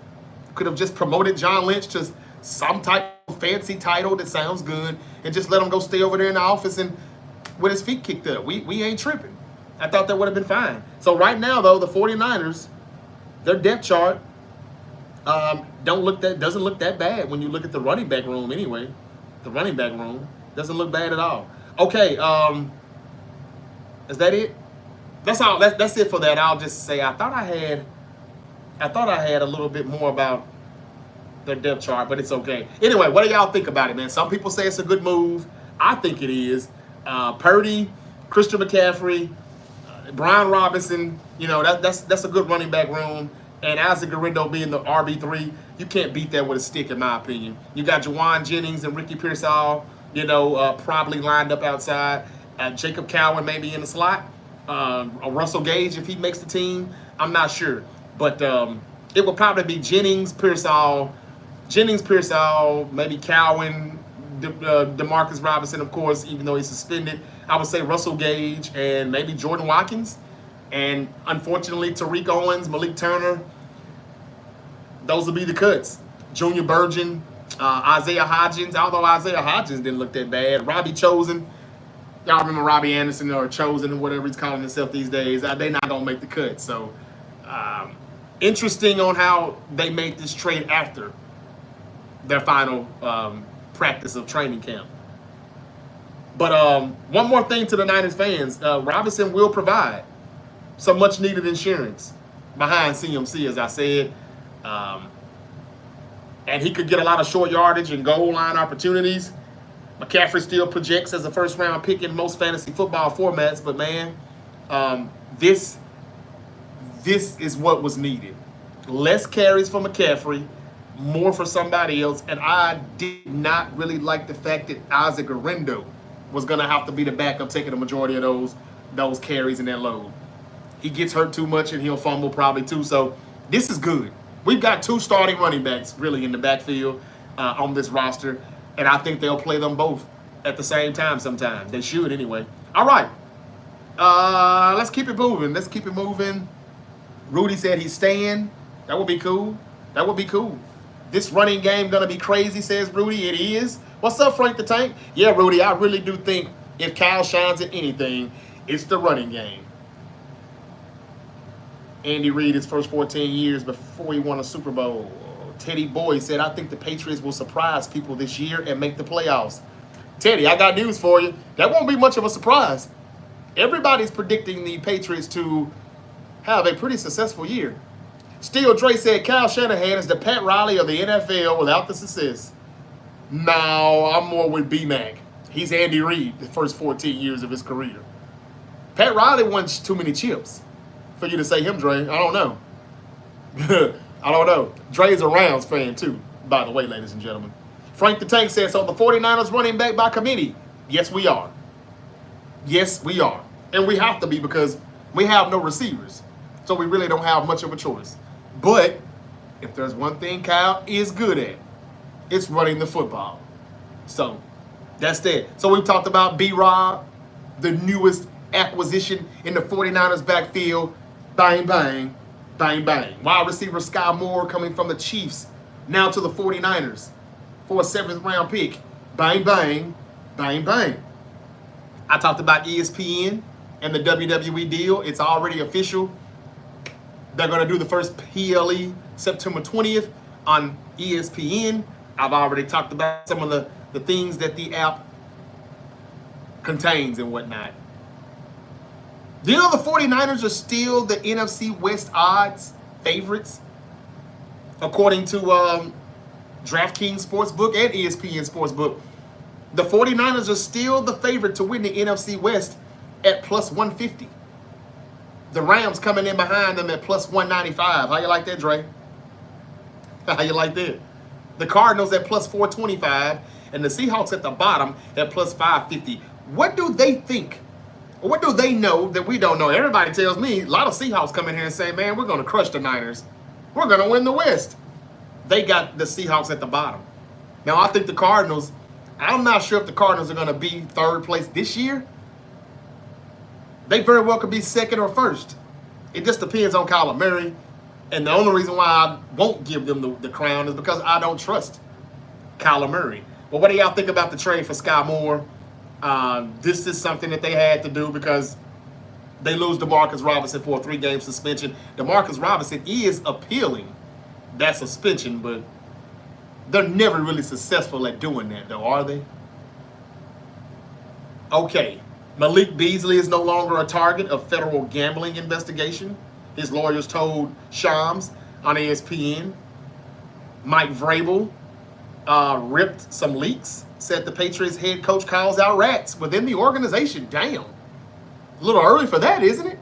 Could have just promoted John Lynch to some type of fancy title that sounds good and just let him go stay over there in the office and with his feet kicked up. We ain't tripping. I thought that would have been fine. So right now, though, the 49ers, their depth chart doesn't look that bad when you look at the running back room anyway. The running back room doesn't look bad at all. Okay, is that it? That's all. That's it for that. I'll just say I thought I had a little bit more about their depth chart, but it's okay. Anyway, what do y'all think about it, man? Some people say it's a good move. I think it is. Purdy, Christian McCaffrey, Brian Robinson, you know, that's a good running back room. And Isaac Garrido being the RB3, you can't beat that with a stick, in my opinion. You got Jawan Jennings and Ricky Pearsall, you know, probably lined up outside. Jacob Cowan maybe in the slot. Russell Gage, if he makes the team, I'm not sure. But it will probably be Jennings, Pearsall, maybe Cowan, Demarcus Robinson, of course, even though he's suspended. I would say Russell Gage and maybe Jordan Watkins. And unfortunately, Tariq Owens, Malik Turner, those will be the cuts. Junior Burgeon, Isaiah Hodgins, although Isaiah Hodgins didn't look that bad. Robbie Chosen, y'all remember Robbie Anderson or Chosen or whatever he's calling himself these days. They're not going to make the cut. So, interesting on how they made this trade after their final practice of training camp. But one more thing to the Niners fans. Robinson will provide some much needed insurance behind CMC, as I said. And he could get a lot of short yardage and goal line opportunities. McCaffrey still projects as a first-round pick in most fantasy football formats. But, man, this is what was needed. Less carries for McCaffrey, more for somebody else. And I did not really like the fact that Isaac Orendo was going to have to be the backup taking the majority of those carries and that load. He gets hurt too much and he'll fumble probably too. So this is good. We've got 2 starting running backs really in the backfield on this roster. And I think they'll play them both at the same time sometimes. They should anyway. All right. Let's keep it moving. Rudy said he's staying. That would be cool. This running game going to be crazy, says Rudy. It is. What's up, Frank the Tank? Yeah, Rudy, I really do think if Kyle shines at anything, it's the running game. Andy Reid, his first 14 years before he won a Super Bowl. Teddy Boy said, I think the Patriots will surprise people this year and make the playoffs. Teddy, I got news for you. That won't be much of a surprise. Everybody's predicting the Patriots to have a pretty successful year. Still, Dre said Kyle Shanahan is the Pat Riley of the NFL without the success. No, I'm more with B-Mac. He's Andy Reid the first 14 years of his career. Pat Riley won too many chips for you to say him, Dre. I don't know. I don't know. Dre's a Rams fan, too, by the way, ladies and gentlemen. Frank the Tank said, so the 49ers running back by committee? Yes, we are. Yes, we are. And we have to be because we have no receivers. So we really don't have much of a choice. But if there's one thing Kyle is good at, it's running the football. So that's that. So we've talked about B-Rob, the newest acquisition in the 49ers backfield. Bang, bang, bang, bang. Wide receiver Sky Moore coming from the Chiefs now to the 49ers for a 7th round pick. Bang, bang, bang, bang. I talked about ESPN and the WWE deal. It's already official. They're going to do the first PLE September 20th on ESPN. I've already talked about some of the things that the app contains and whatnot. Do you know the 49ers are still the NFC West odds favorites? According to DraftKings Sportsbook and ESPN Sportsbook, the 49ers are still the favorite to win the NFC West at plus 150. The Rams coming in behind them at plus 195. How you like that, Dre? How you like that? The Cardinals at plus 425 and the Seahawks at the bottom at plus 550. What do they think? What do they know that we don't know? Everybody tells me, a lot of Seahawks come in here and say, man, we're going to crush the Niners. We're going to win the West. They got the Seahawks at the bottom. Now, I think the Cardinals, I'm not sure if the Cardinals are going to be 3rd place this year. They very well could be 2nd or 1st. It just depends on Kyler Murray. And the only reason why I won't give them the crown is because I don't trust Kyler Murray. But what do y'all think about the trade for Sky Moore? This is something that they had to do because they lose DeMarcus Robinson for a 3-game suspension. DeMarcus Robinson is appealing that suspension, but they're never really successful at doing that, though, are they? Okay. Malik Beasley is no longer a target of federal gambling investigation. His lawyers told Shams on ESPN. Mike Vrabel ripped some leaks, said the Patriots head coach calls out rats within the organization. Damn. A little early for that, isn't it?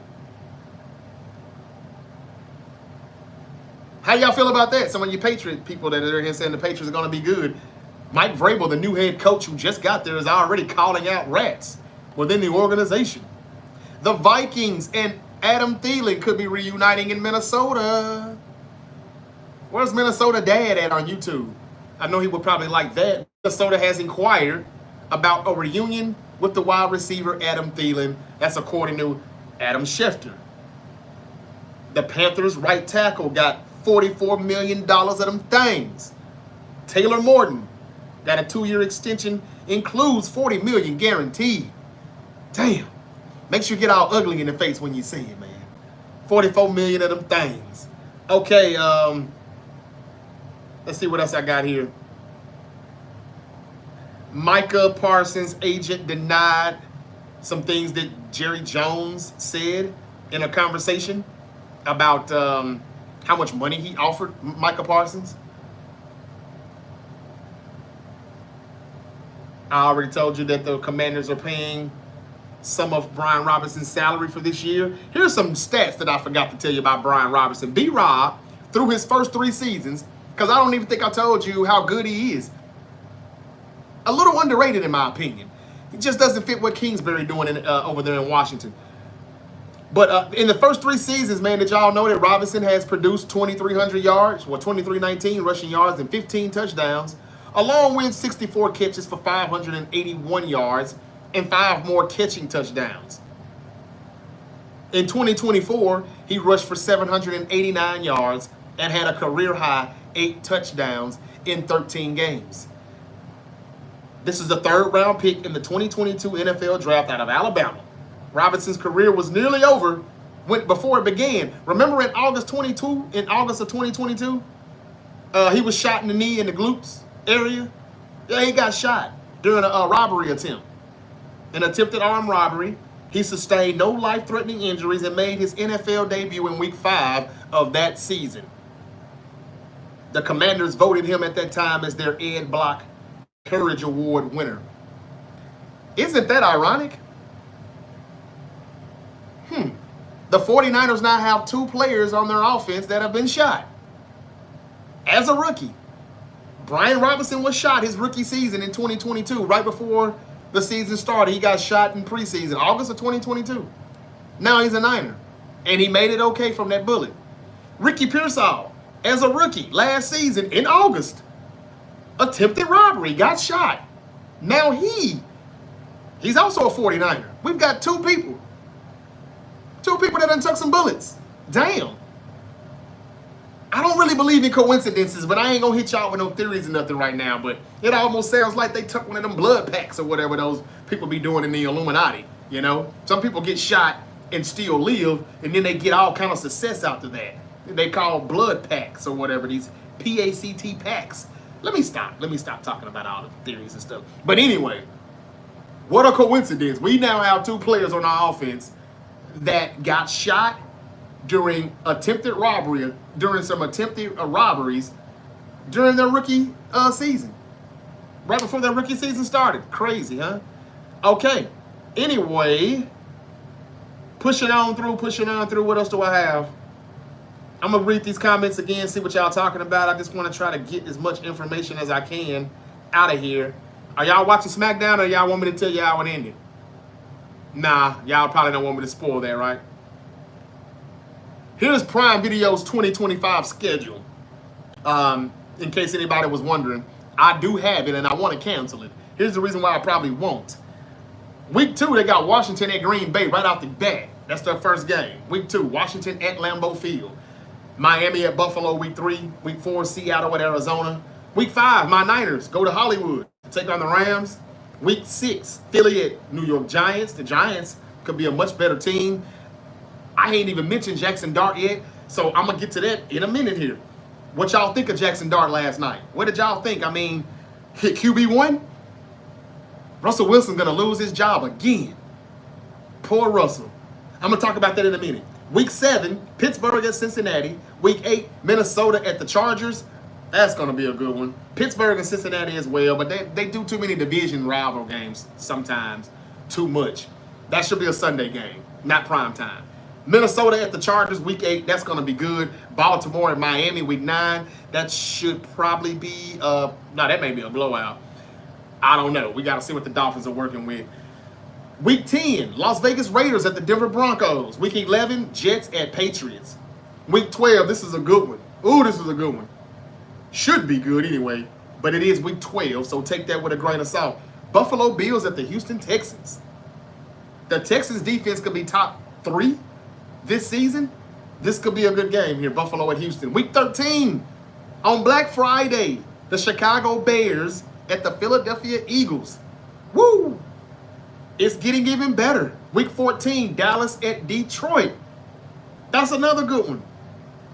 How y'all feel about that? Some of you Patriot people that are here saying the Patriots are going to be good. Mike Vrabel, the new head coach who just got there, is already calling out rats within the organization. The Vikings and Adam Thielen could be reuniting in Minnesota. Where's Minnesota Dad at on YouTube? I know he would probably like that. Minnesota has inquired about a reunion with the wide receiver Adam Thielen. That's according to Adam Schefter. The Panthers' right tackle got $44 million of them things. Taylor Morton got a 2-year extension, includes $40 million guaranteed. Damn. Make sure you get all ugly in the face when you see it, man. $44 million of them things. Okay, let's see what else I got here. Micah Parsons' agent denied some things that Jerry Jones said in a conversation about how much money he offered Micah Parsons. I already told you that the Commanders are paying some of Brian Robinson's salary for this year. Here's some stats that I forgot to tell you about Brian Robinson. B-Rob, through his first 3 seasons, because I don't even think I told you how good he is. A little underrated in my opinion. He just doesn't fit what Kingsbury doing over there in Washington. But in the first 3 seasons, man, did y'all know that Robinson has produced 2,300 yards, or 2,319 rushing yards and 15 touchdowns, along with 64 catches for 581 yards and 5 more catching touchdowns. In 2024, he rushed for 789 yards and had a career-high 8 touchdowns in 13 games. This is the 3rd round pick in the 2022 NFL draft out of Alabama. Robinson's career was nearly over before it began. Remember in August of 2022, he was shot in the knee and the glutes area. Yeah, he got shot during a robbery attempt. An attempted armed robbery. He sustained no life-threatening injuries and made his NFL debut in Week 5 of that season. The Commanders voted him at that time as their Ed Block Courage Award winner. Isn't that ironic? The 49ers now have 2 players on their offense that have been shot as a rookie. Brian Robinson was shot his rookie season in 2022, right before the season started. He got shot in preseason, August of 2022. Now he's a Niner, and he made it okay from that bullet. Ricky Pearsall, as a rookie last season in August, attempted robbery, got shot. Now he's also a 49er. We've got 2 people. 2 people that done took some bullets. Damn. I don't really believe in coincidences, but I ain't gonna hit y'all with no theories or nothing right now, but it almost sounds like they took one of them blood packs or whatever those people be doing in the Illuminati, you know? Some people get shot and still live, and then they get all kind of success after that. They call blood packs or whatever, these PACT packs. Let me stop talking about all the theories and stuff. But anyway, what a coincidence. We now have 2 players on our offense that got shot during attempted robberies during their rookie season. Right before their rookie season started. Crazy, huh? Okay. Anyway, pushing on through. What else do I have? I'm going to read these comments again, see what y'all talking about. I just want to try to get as much information as I can out of here. Are y'all watching SmackDown, or y'all want me to tell you how it ended? Nah, y'all probably don't want me to spoil that, right? Here's Prime Video's 2025 schedule. In case anybody was wondering, I do have it and I want to cancel it. Here's the reason why I probably won't. Week 2, they got Washington at Green Bay right off the bat. That's their first game. Week 2, Washington at Lambeau Field. Miami at Buffalo, Week 3. Week 4, Seattle at Arizona. Week 5, my Niners go to Hollywood to take on the Rams. Week 6, Philly at New York Giants. The Giants could be a much better team. I ain't even mentioned Jackson Dart yet, so I'm going to get to that in a minute here. What y'all think of Jackson Dart last night? What did y'all think? I mean, hit QB1? Russell Wilson's going to lose his job again. Poor Russell. I'm going to talk about that in a minute. Week 7, Pittsburgh at Cincinnati. Week 8, Minnesota at the Chargers. That's going to be a good one. Pittsburgh and Cincinnati as well, but they do too many division rival games sometimes. Too much. That should be a Sunday game, not prime time. Minnesota at the Chargers, Week 8. That's going to be good. Baltimore at Miami, Week 9. That should probably be, no, that may be a blowout. I don't know. We got to see what the Dolphins are working with. Week 10, Las Vegas Raiders at the Denver Broncos. Week 11, Jets at Patriots. Week 12, this is a good one. Ooh, this is a good one. Should be good anyway. but it is week 12, so take that with a grain of salt. Buffalo Bills at the Houston Texans. The Texans defense could be top 3 this season. This could be a good game here, Buffalo at Houston. Week 13, on Black Friday, the Chicago Bears at the Philadelphia Eagles. Woo! It's getting even better. Week 14, Dallas at Detroit. That's another good one,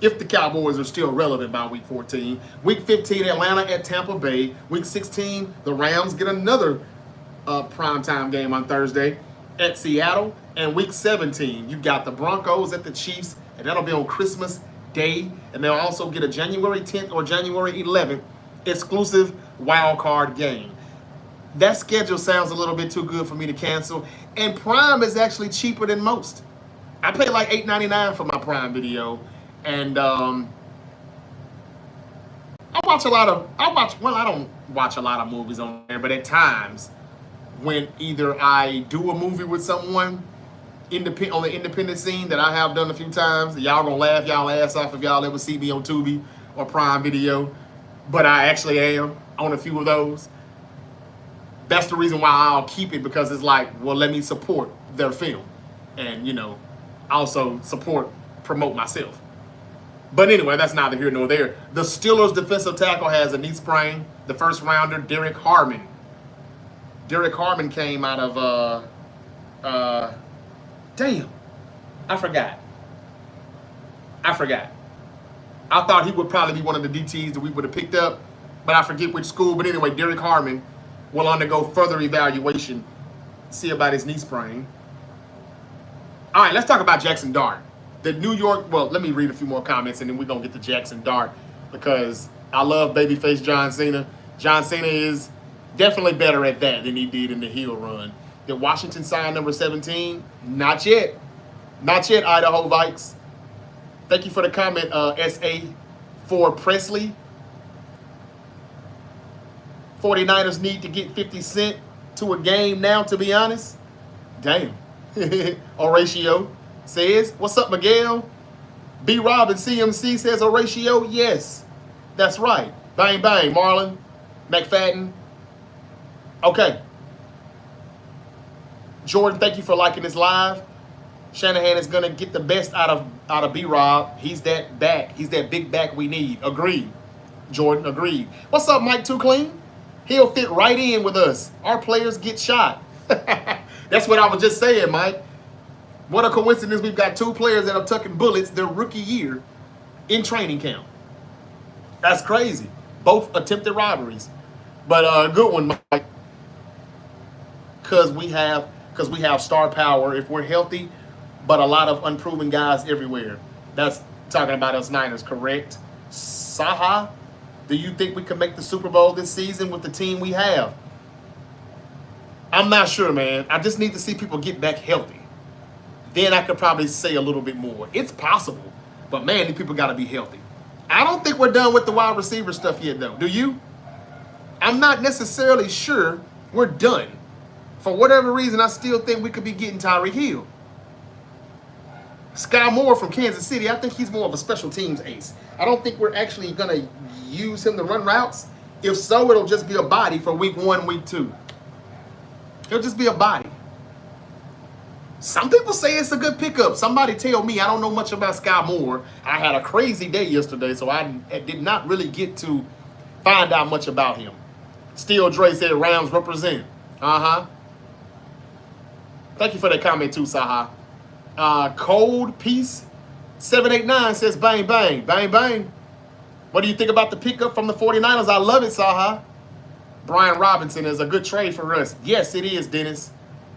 if the Cowboys are still relevant by week 14. Week 15, Atlanta at Tampa Bay. Week 16, the Rams get another primetime game on Thursday at Seattle. And week 17, you got the Broncos at the Chiefs, and that'll be on Christmas Day. And they'll also get a January 10th or January 11th exclusive wild card game. That schedule sounds a little bit too good for me to cancel. And Prime is actually cheaper than most. I pay like $8.99 for my Prime Video. And I don't watch a lot of movies on there, but at times when either I do a movie with someone on the independent scene that I have done a few times, y'all gonna laugh y'all ass off if y'all ever see me on Tubi or Prime Video, but I actually am on a few of those. That's the reason why I'll keep it, because it's like, well, let me support their film and, you know, also promote myself. But anyway, that's neither here nor there. The Steelers defensive tackle has a knee sprain. The first rounder, Derek Harmon. Derek Harmon came out of, I forgot. I thought he would probably be one of the DTs that we would have picked up, but I forget which school. But anyway, Derek Harmon will undergo further evaluation, see about his knee sprain. All right, let's talk about Jackson Dart. The New York, well, let me read a few more comments and then we're going to get to Jackson Dart, because I love babyface John Cena. John Cena is definitely better at that than he did in the heel run. Did Washington sign number 17? Not yet. Not yet, Idaho Vikes. Thank you for the comment, SA for Presley. 49ers need to get 50 Cent to a game now, to be honest. Damn. Horatio says, what's up, Miguel? B. Rob and CMC says, Horatio, yes. That's right. Bang, bang. Marlon, McFadden. Okay. Jordan, thank you for liking this live. Shanahan is going to get the best out of B. Rob. He's that back. He's that big back we need. Agreed. Jordan, agreed. What's up, Mike Too Clean? He'll fit right in with us. Our players get shot. That's what I was just saying, Mike. What a coincidence. We've got 2 players that are tucking bullets their rookie year in training camp. That's crazy. Both attempted robberies. But good one, Mike. Because we have star power if we're healthy, but a lot of unproven guys everywhere. That's talking about us Niners, correct? Saha, do you think we can make the Super Bowl this season with the team we have? I'm not sure, man. I just need to see people get back healthy. Then I could probably say a little bit more. It's possible, but man, these people got to be healthy. I don't think we're done with the wide receiver stuff yet, though. Do you? I'm not necessarily sure we're done. For whatever reason, I still think we could be getting Tyreek Hill. Sky Moore from Kansas City, I think he's more of a special teams ace. I don't think we're actually going to use him to run routes. If so, it'll just be a body for week 1, week 2. It'll just be a body. Some people say it's a good pickup. Somebody tell me. I don't know much about Sky Moore. I had a crazy day yesterday, so I did not really get to find out much about him. Steel Dre said Rams represent. Uh-huh. Thank you for that comment too, Saha. Cold Peace 789 says bang, bang, bang, bang. What do you think about the pickup from the 49ers? I love it, Saha. Brian Robinson is a good trade for us. Yes, it is, Dennis.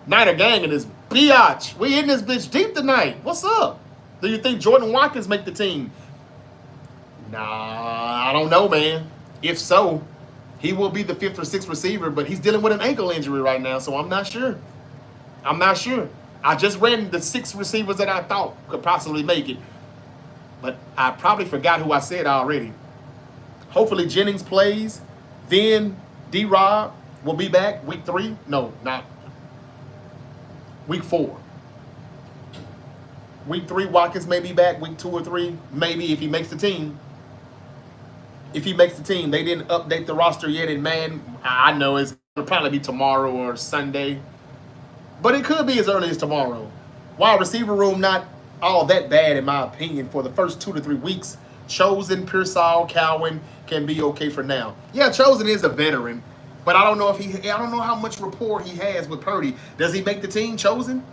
Niner gang in this biatch. We in this bitch deep tonight. What's up? Do you think Jordan Watkins make the team? Nah, I don't know, man. If so, he will be the 5th or 6th receiver, but he's dealing with an ankle injury right now, so I'm not sure. I'm not sure. I just ran the 6 receivers that I thought could possibly make it, but I probably forgot who I said already. Hopefully Jennings plays. Then D-Rob will be back week 3. No, not week 4. Week 3, Watkins may be back. Week 2 or 3, maybe if he makes the team. if he makes the team. They didn't update the roster yet in Madden. I know it's going to probably be tomorrow or Sunday, but it could be as early as tomorrow. Wide receiver room not all that bad in my opinion for the first 2 to 3 weeks. Chosen, Pearsall, Cowan can be okay for now. Yeah, Chosen is a veteran, but I don't know how much rapport he has with Purdy. Does he make the team, Chosen?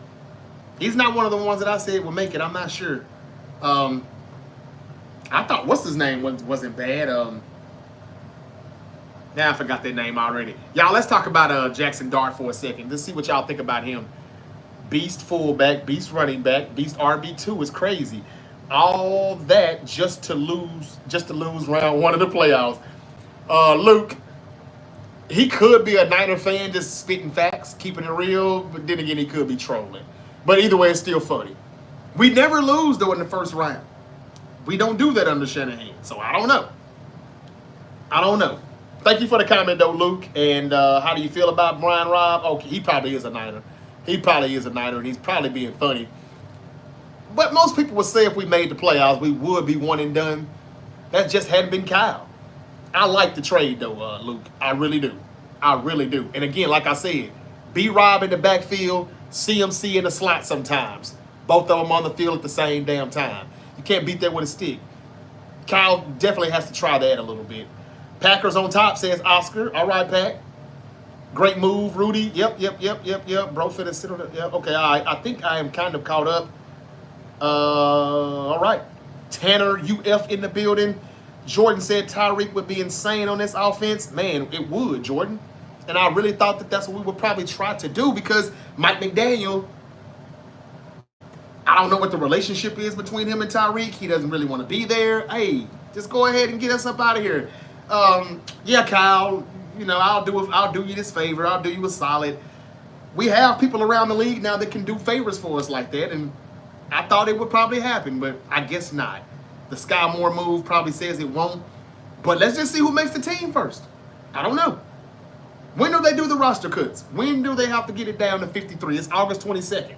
He's not one of the ones that I said would make it. I'm not sure. I thought what's his name wasn't bad. Now I forgot their name already. Y'all, let's talk about Jackson Dart for a second. Let's see what y'all think about him. Beast fullback, beast running back, beast RB2 is crazy. All that just to lose round 1 of the playoffs. Luke, he could be a Niner fan just spitting facts, keeping it real, but then again he could be trolling. But either way, it's still funny. We never lose though in the first round. We don't do that under Shanahan, so I don't know. Thank you for the comment though, Luke. And how do you feel about Brian Robb? Okay, he probably is a Niner. And he's probably being funny. But most people would say if we made the playoffs, we would be one and done. That just hadn't been Kyle. I like the trade though, Luke. I really do. And again, like I said, B-Rob in the backfield, CMC in the slot sometimes. Both of them on the field at the same damn time. You can't beat that with a stick. Kyle definitely has to try that a little bit. Packers on top, says Oscar. All right, Pack. Great move, Rudy. Yep. Bro finna sit on it. Yep. Okay, all right. I think I am kind of caught up. All right. Tanner UF in the building. Jordan said Tyreek would be insane on this offense. Man, it would, Jordan. And I really thought that that's what we would probably try to do because Mike McDaniel, I don't know what the relationship is between him and Tyreek. He doesn't really want to be there. Hey, just go ahead and get us up out of here. Yeah, Kyle, you know, I'll do you this favor. I'll do you a solid. We have people around the league now that can do favors for us like that, and I thought it would probably happen, but I guess not. The Sky Moore move probably says it won't, but let's just see who makes the team first. I don't know. When do they do the roster cuts? When do they have to get it down to 53? It's August 22nd.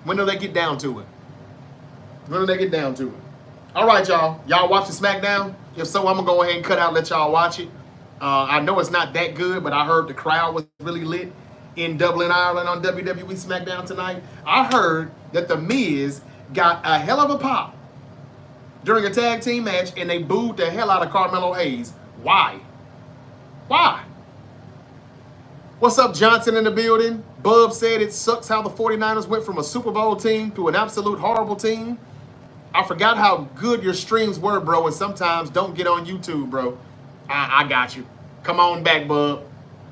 When do they get down to it? All right, y'all. Y'all watching SmackDown? If so, I'm going to go ahead and cut out and let y'all watch it. I know it's not that good, but I heard the crowd was really lit in Dublin, Ireland on WWE SmackDown tonight. I heard that The Miz got a hell of a pop during a tag team match, and they booed the hell out of Carmelo Hayes. Why? What's up, Johnson in the building? Bub said it sucks how the 49ers went from a Super Bowl team to an absolute horrible team. I forgot how good your streams were, bro, and sometimes don't get on YouTube, bro. I got you. Come on back, Bub.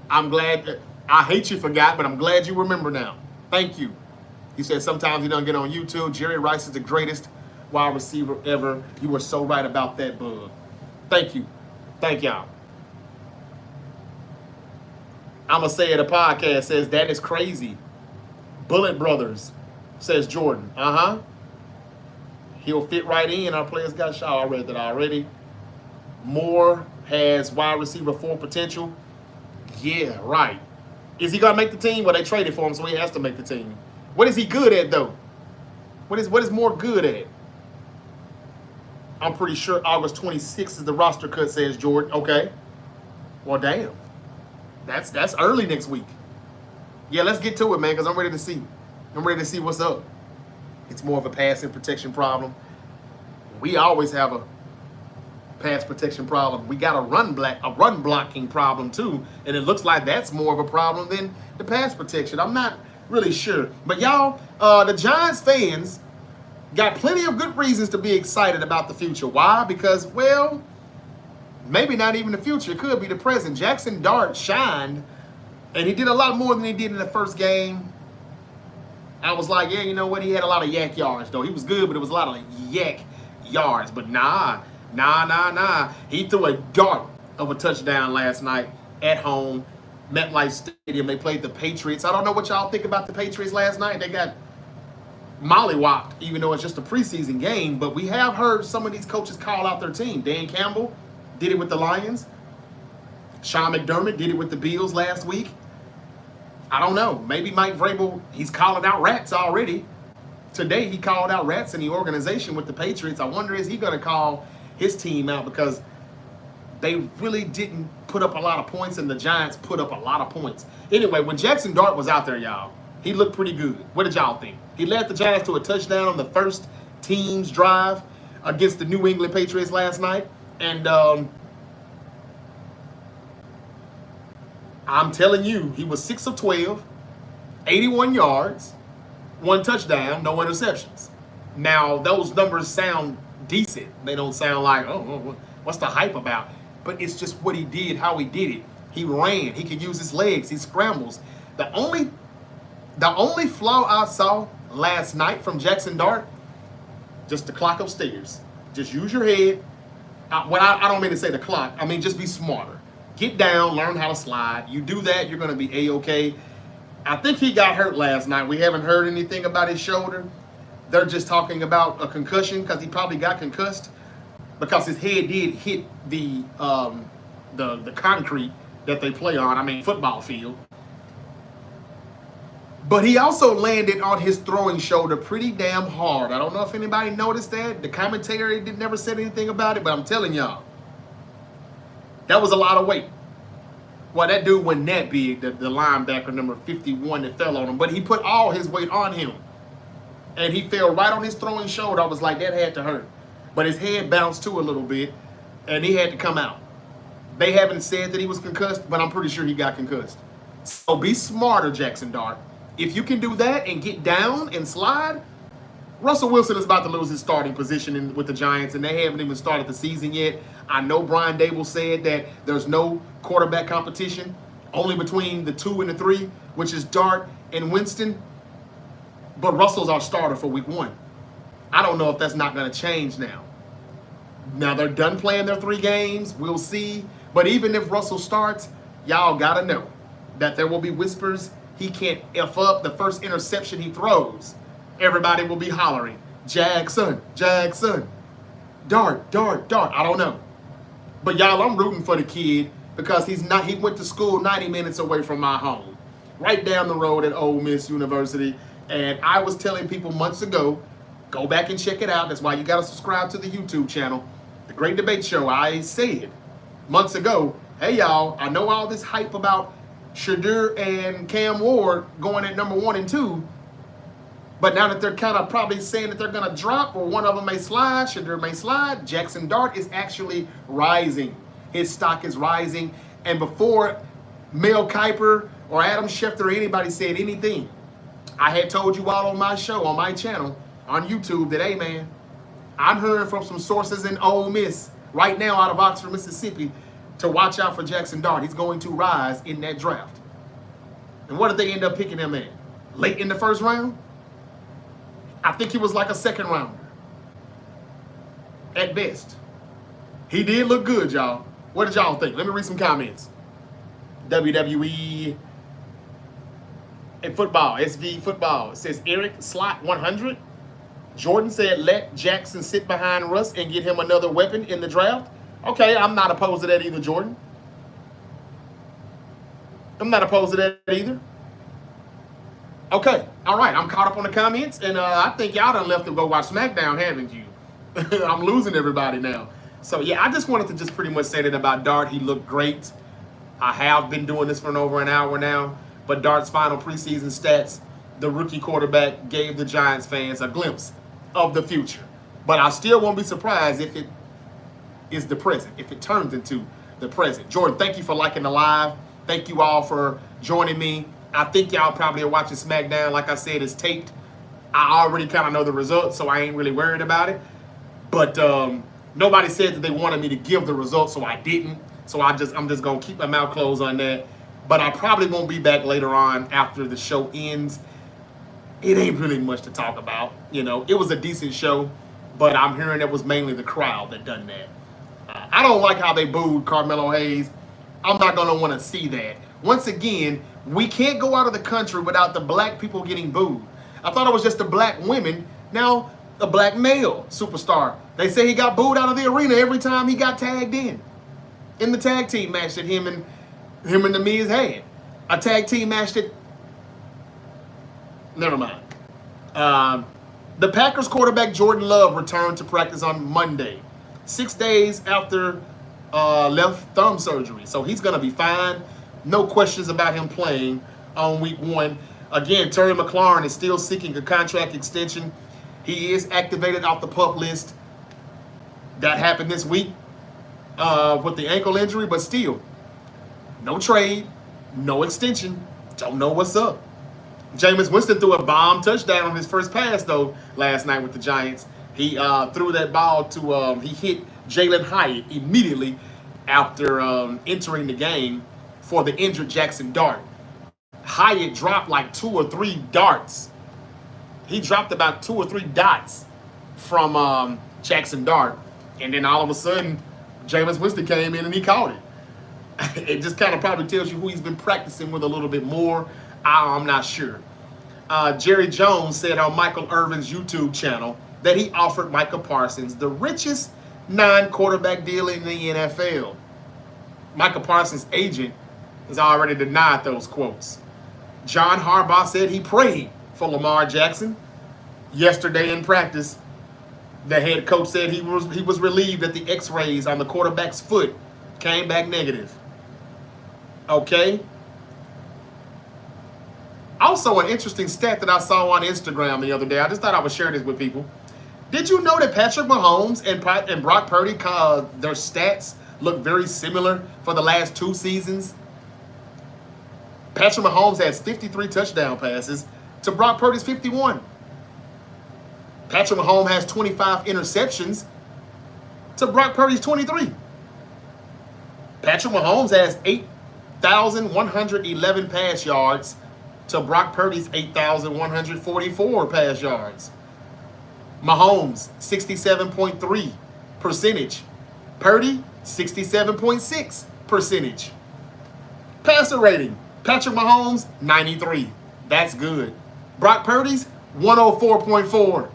I'm glad. I hate you forgot, but I'm glad you remember now. Thank you. He said sometimes you don't get on YouTube. Jerry Rice is the greatest wide receiver ever. You were so right about that, Bub. Thank you. Thank y'all. I'm going to say it, a podcast says, that is crazy. Bullet Brothers, says Jordan. He'll fit right in. Our players got shot. I read that already. Moore has wide receiver 4 potential. Yeah, right. Is he going to make the team? Well, they traded for him, so he has to make the team. What is he good at, though? What is Moore good at? I'm pretty sure August 26th is the roster cut, says Jordan. Okay. Well, damn. That's early next week. Yeah, let's get to it, man, because I'm ready to see. What's up. It's more of a passing protection problem. We always have a pass protection problem. We got a run blocking problem too, and it looks like that's more of a problem than the pass protection. I'm not really sure. But y'all, the Giants fans got plenty of good reasons to be excited about the future. Why? Because, well, maybe not even the future. It could be the present. Jackson Dart shined, and he did a lot more than he did in the first game. I was like, yeah, you know what? He had a lot of yak yards, though. He was good, but it was a lot of yak yards. But nah. He threw a dart of a touchdown last night at home, MetLife Stadium. They played the Patriots. I don't know what y'all think about the Patriots last night. They got mollywopped, even though it's just a preseason game. But we have heard some of these coaches call out their team. Dan Campbell did it with the Lions. Sean McDermott did it with the Bills last week. I don't know. Maybe Mike Vrabel, he's calling out rats already. Today he called out rats in the organization with the Patriots. I wonder, is he going to call his team out? Because They really didn't put up a lot of points, and the Giants put up a lot of points. Anyway, when Jackson Dart was out there, y'all, he looked pretty good. What did y'all think? He led the Giants to a touchdown on the first team's drive against the New England Patriots last night. And I'm telling you, he was 6 of 12, 81 yards, 1 touchdown, no interceptions. Now, those numbers sound decent. They don't sound like, oh, what's the hype about? But it's just what he did, how he did it. He ran. He could use his legs. He scrambles. The only flaw I saw last night from Jackson Dart, just the clock upstairs. Just use your head. I don't mean to say the clock. I mean, just be smarter. Get down, learn how to slide. You do that, you're going to be A-okay. I think he got hurt last night. We haven't heard anything about his shoulder. They're just talking about a concussion because he probably got concussed because his head did hit the concrete that they play on. I mean, football field. But he also landed on his throwing shoulder pretty damn hard. I don't know if anybody noticed that. The commentary never said anything about it, but I'm telling y'all, that was a lot of weight. Well, that dude wasn't that big, the linebacker number 51 that fell on him, but he put all his weight on him. And he fell right on his throwing shoulder. I was like, that had to hurt. But his head bounced too a little bit, and he had to come out. They haven't said that he was concussed, but I'm pretty sure he got concussed. So be smarter, Jackson Dart. If you can do that and get down and slide, Russell Wilson is about to lose his starting position with the Giants, and they haven't even started the season yet. I know Brian Dable said that there's no quarterback competition, only between the 2 and the 3, which is Dart and Winston. But Russell's our starter for week 1. I don't know if that's not going to change now. Now they're done playing their 3 games. We'll see. But even if Russell starts, y'all got to know that there will be whispers. He can't F up the first interception he throws. Everybody will be hollering, Jackson, Jackson, Dart, Dart, Dart. I don't know. But y'all, I'm rooting for the kid because he went to school 90 minutes away from my home, right down the road at Ole Miss University. And I was telling people months ago, go back and check it out. That's why you got to subscribe to the YouTube channel, The Great Debate Show. I said months ago, hey, y'all, I know all this hype about Shadur and Cam Ward going at number 1 and 2. But now that they're kind of probably saying that they're going to drop or one of them may slide, Shadur may slide, Jackson Dart is actually rising. His stock is rising. And before Mel Kiper or Adam Schefter or anybody said anything, I had told you all on my show, on my channel, on YouTube that, hey, man, I'm hearing from some sources in Ole Miss right now out of Oxford, Mississippi, to watch out for Jackson Dart. He's going to rise in that draft. And what did they end up picking him at? Late in the first round? I think he was like a second rounder at best. He did look good, y'all. What did y'all think? Let me read some comments. WWE and football, SV football. It says Eric Slot 100. Jordan said let Jackson sit behind Russ and get him another weapon in the draft. Okay, I'm not opposed to that either, Jordan. I'm not opposed to that either. Okay, all right, I'm caught up on the comments, and I think y'all done left to go watch SmackDown, haven't you? I'm losing everybody now. So, yeah, I just wanted to just pretty much say that about Dart. He looked great. I have been doing this for over an hour now, but Dart's final preseason stats, the rookie quarterback gave the Giants fans a glimpse of the future. But I still won't be surprised if it is the present, if it turns into the present. Jordan, thank you for liking the live. Thank you all for joining me. I think y'all probably are watching SmackDown. Like I said, it's taped. I already kind of know the results, so I ain't really worried about it. But nobody said that they wanted me to give the results, so I didn't. So I'm just gonna keep my mouth closed on that. But I probably won't be back later on after the show ends. It ain't really much to talk about. You know, it was a decent show, but I'm hearing it was mainly the crowd that done that. I don't like how they booed Carmelo Hayes. I'm not gonna want to see that. Once again, we can't go out of the country without the black people getting booed. I thought it was just the black women. Now, a black male superstar. They say he got booed out of the arena every time he got tagged in the tag team match that him and the Miz had. A tag team match that... Never mind. The Packers quarterback Jordan Love returned to practice on Monday, 6 days after left thumb surgery. So he's going to be fine. No questions about him playing on week 1. Again, Terry McLaurin is still seeking a contract extension. He is activated off the PUP list. That happened this week with the ankle injury, but still, no trade, no extension. Don't know what's up. Jameis Winston threw a bomb touchdown on his first pass, though, last night with the Giants. He threw that ball to, he hit Jalen Hyatt immediately after entering the game for the injured Jackson Dart. Hyatt dropped like 2 or 3 darts. He dropped about 2 or 3 dots from Jackson Dart. And then all of a sudden, Jameis Winston came in and he caught it. It just kind of probably tells you who he's been practicing with a little bit more. I'm not sure. Jerry Jones said on Michael Irvin's YouTube channel that he offered Micah Parsons the richest non-quarterback deal in the NFL. Micah Parsons' agent has already denied those quotes. John Harbaugh said he prayed for Lamar Jackson. Yesterday in practice, the head coach said he was relieved that the x-rays on the quarterback's foot came back negative. Okay. Also, an interesting stat that I saw on Instagram the other day. I just thought I would share this with people. Did you know that Patrick Mahomes and Brock Purdy, their stats look very similar for the last 2 seasons? Patrick Mahomes has 53 touchdown passes to Brock Purdy's 51. Patrick Mahomes has 25 interceptions to Brock Purdy's 23. Patrick Mahomes has 8,111 pass yards to Brock Purdy's 8,144 pass yards. Mahomes, 67.3 percentage. Purdy, 67.6 percentage. Passer rating, Patrick Mahomes, 93. That's good. Brock Purdy's, 104.4.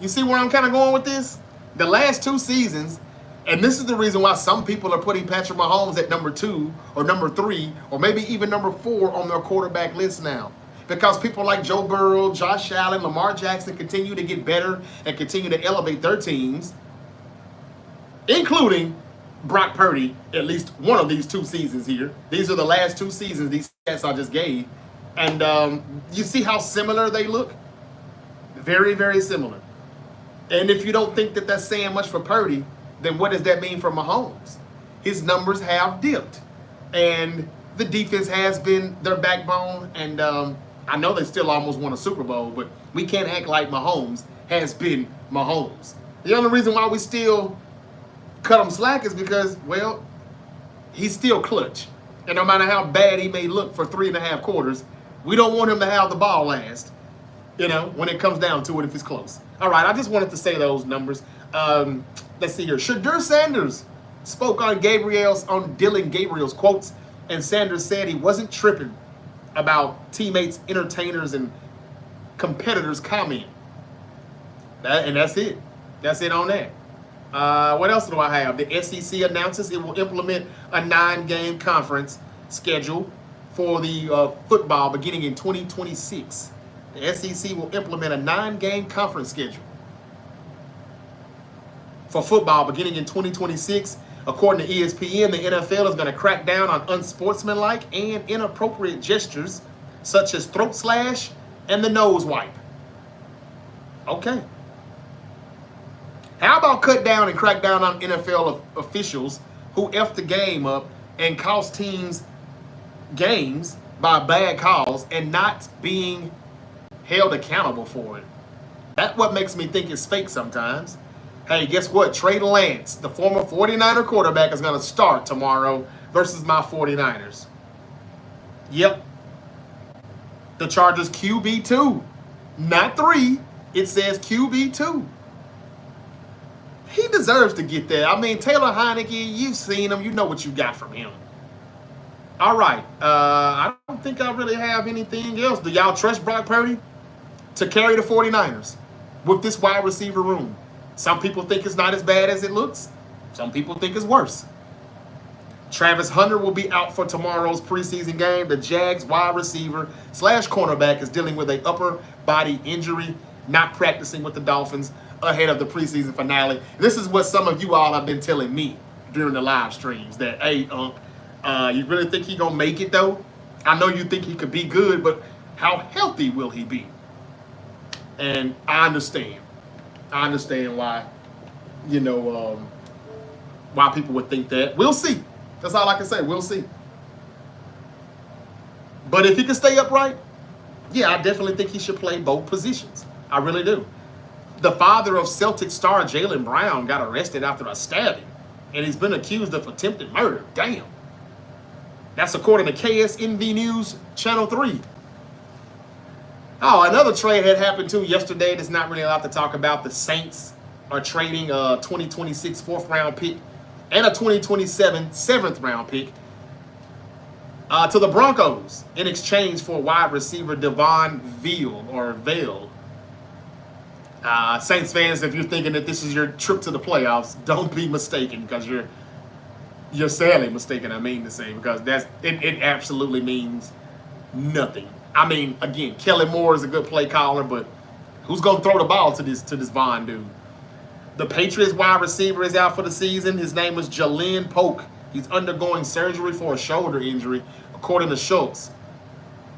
You see where I'm kind of going with this? The last 2 seasons, and this is the reason why some people are putting Patrick Mahomes at number 2 or number 3 or maybe even number 4 on their quarterback list now. Because people like Joe Burrow, Josh Allen, Lamar Jackson continue to get better and continue to elevate their teams, including Brock Purdy, at least one of these 2 seasons here. These are the last 2 seasons, these stats I just gave. And you see how similar they look? Very, very similar. And if you don't think that that's saying much for Purdy, then what does that mean for Mahomes? His numbers have dipped. And the defense has been their backbone. And I know they still almost won a Super Bowl, but we can't act like Mahomes has been Mahomes. The only reason why we still cut him slack is because, well, he's still clutch. And no matter how bad he may look for 3.5 quarters, we don't want him to have the ball last, when it comes down to it if it's close. All right, I just wanted to say those numbers. Let's see here. Shadur Sanders spoke on Dylan Gabriel's quotes, and Sanders said he wasn't tripping about teammates, entertainers, and competitors' comment. And that's it. That's it on that. What else do I have? The SEC announces it will implement a 9-game conference schedule for the football beginning in 2026. The SEC will implement a 9-game conference schedule for football beginning in 2026. According to ESPN, the NFL is going to crack down on unsportsmanlike and inappropriate gestures such as throat slash and the nose wipe. Okay. How about cut down and crack down on NFL officials who F the game up and cost teams games by bad calls and not being held accountable for it? That's what makes me think it's fake sometimes. Hey, guess what? Trey Lance, the former 49er quarterback, is going to start tomorrow versus my 49ers. Yep. The Chargers QB2. Not 3. It says QB2. He deserves to get there. I mean, Taylor Heineke, you've seen him. You know what you got from him. All right. I don't think I really have anything else. Do y'all trust Brock Purdy to carry the 49ers with this wide receiver room? Some people think it's not as bad as it looks. Some people think it's worse. Travis Hunter will be out for tomorrow's preseason game. The Jags wide receiver / cornerback is dealing with an upper body injury, not practicing with the Dolphins ahead of the preseason finale. This is what some of you all have been telling me. during the live streams that, hey, you really think he gonna make it though? I know you think he could be good, but how healthy will he be? And I understand. I understand why, why people would think that. We'll see. That's all I can say. We'll see. But if he can stay upright, yeah, I definitely think he should play both positions. I really do. The father of Celtic star Jaylen Brown got arrested after a stabbing, and he's been accused of attempted murder. Damn. That's according to KSNV News Channel 3. Oh, another trade had happened too yesterday that's not really allowed to talk about. The Saints are trading a 2026 4th round pick and a 2027 7th round pick to the Broncos in exchange for wide receiver Devon Vale. Saints fans, if you're thinking that this is your trip to the playoffs, don't be mistaken, because you're sadly mistaken, I mean to say, because it absolutely means nothing. I mean, again, Kellen Moore is a good play caller, but who's going to throw the ball to this Vaughn dude? The Patriots wide receiver is out for the season. His name is Jalen Polk. He's undergoing surgery for a shoulder injury, according to Schultz.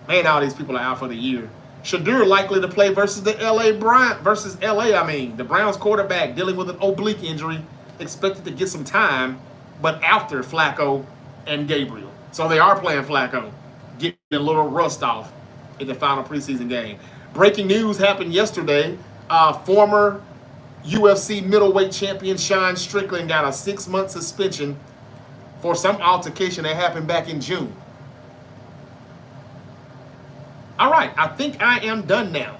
Man, all these people are out for the year. Shadur likely to play versus the the Browns quarterback dealing with an oblique injury, expected to get some time, but after Flacco and Gabriel. So they are playing Flacco, getting a little rust off in the final preseason game. Breaking news happened yesterday. Former UFC middleweight champion Sean Strickland got a 6-month suspension for some altercation that happened back in June. All right, I think I am done now.